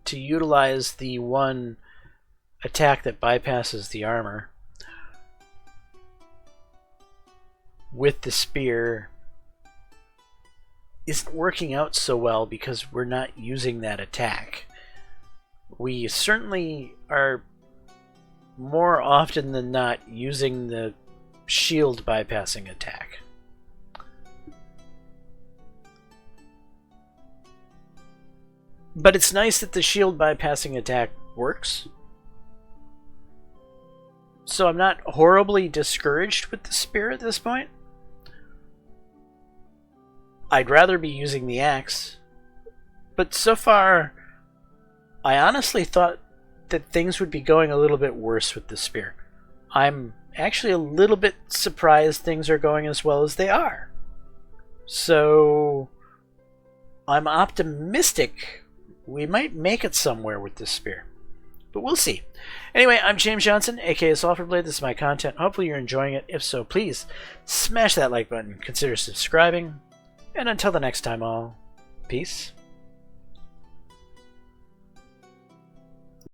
to utilize the one attack that bypasses the armor with the spear isn't working out so well because we're not using that attack. We certainly are more often than not using the shield bypassing attack. But it's nice that the shield bypassing attack works. So I'm not horribly discouraged with the spear at this point. I'd rather be using the axe. But so far, I honestly thought that things would be going a little bit worse with the spear. I'm actually a little bit surprised things are going as well as they are. So I'm optimistic we might make it somewhere with this spear. But we'll see. Anyway, I'm Jaames Johnson, aka Sulphurblade. This is my content. Hopefully you're enjoying it. If so, please smash that like button. Consider subscribing. And until the next time, all, peace.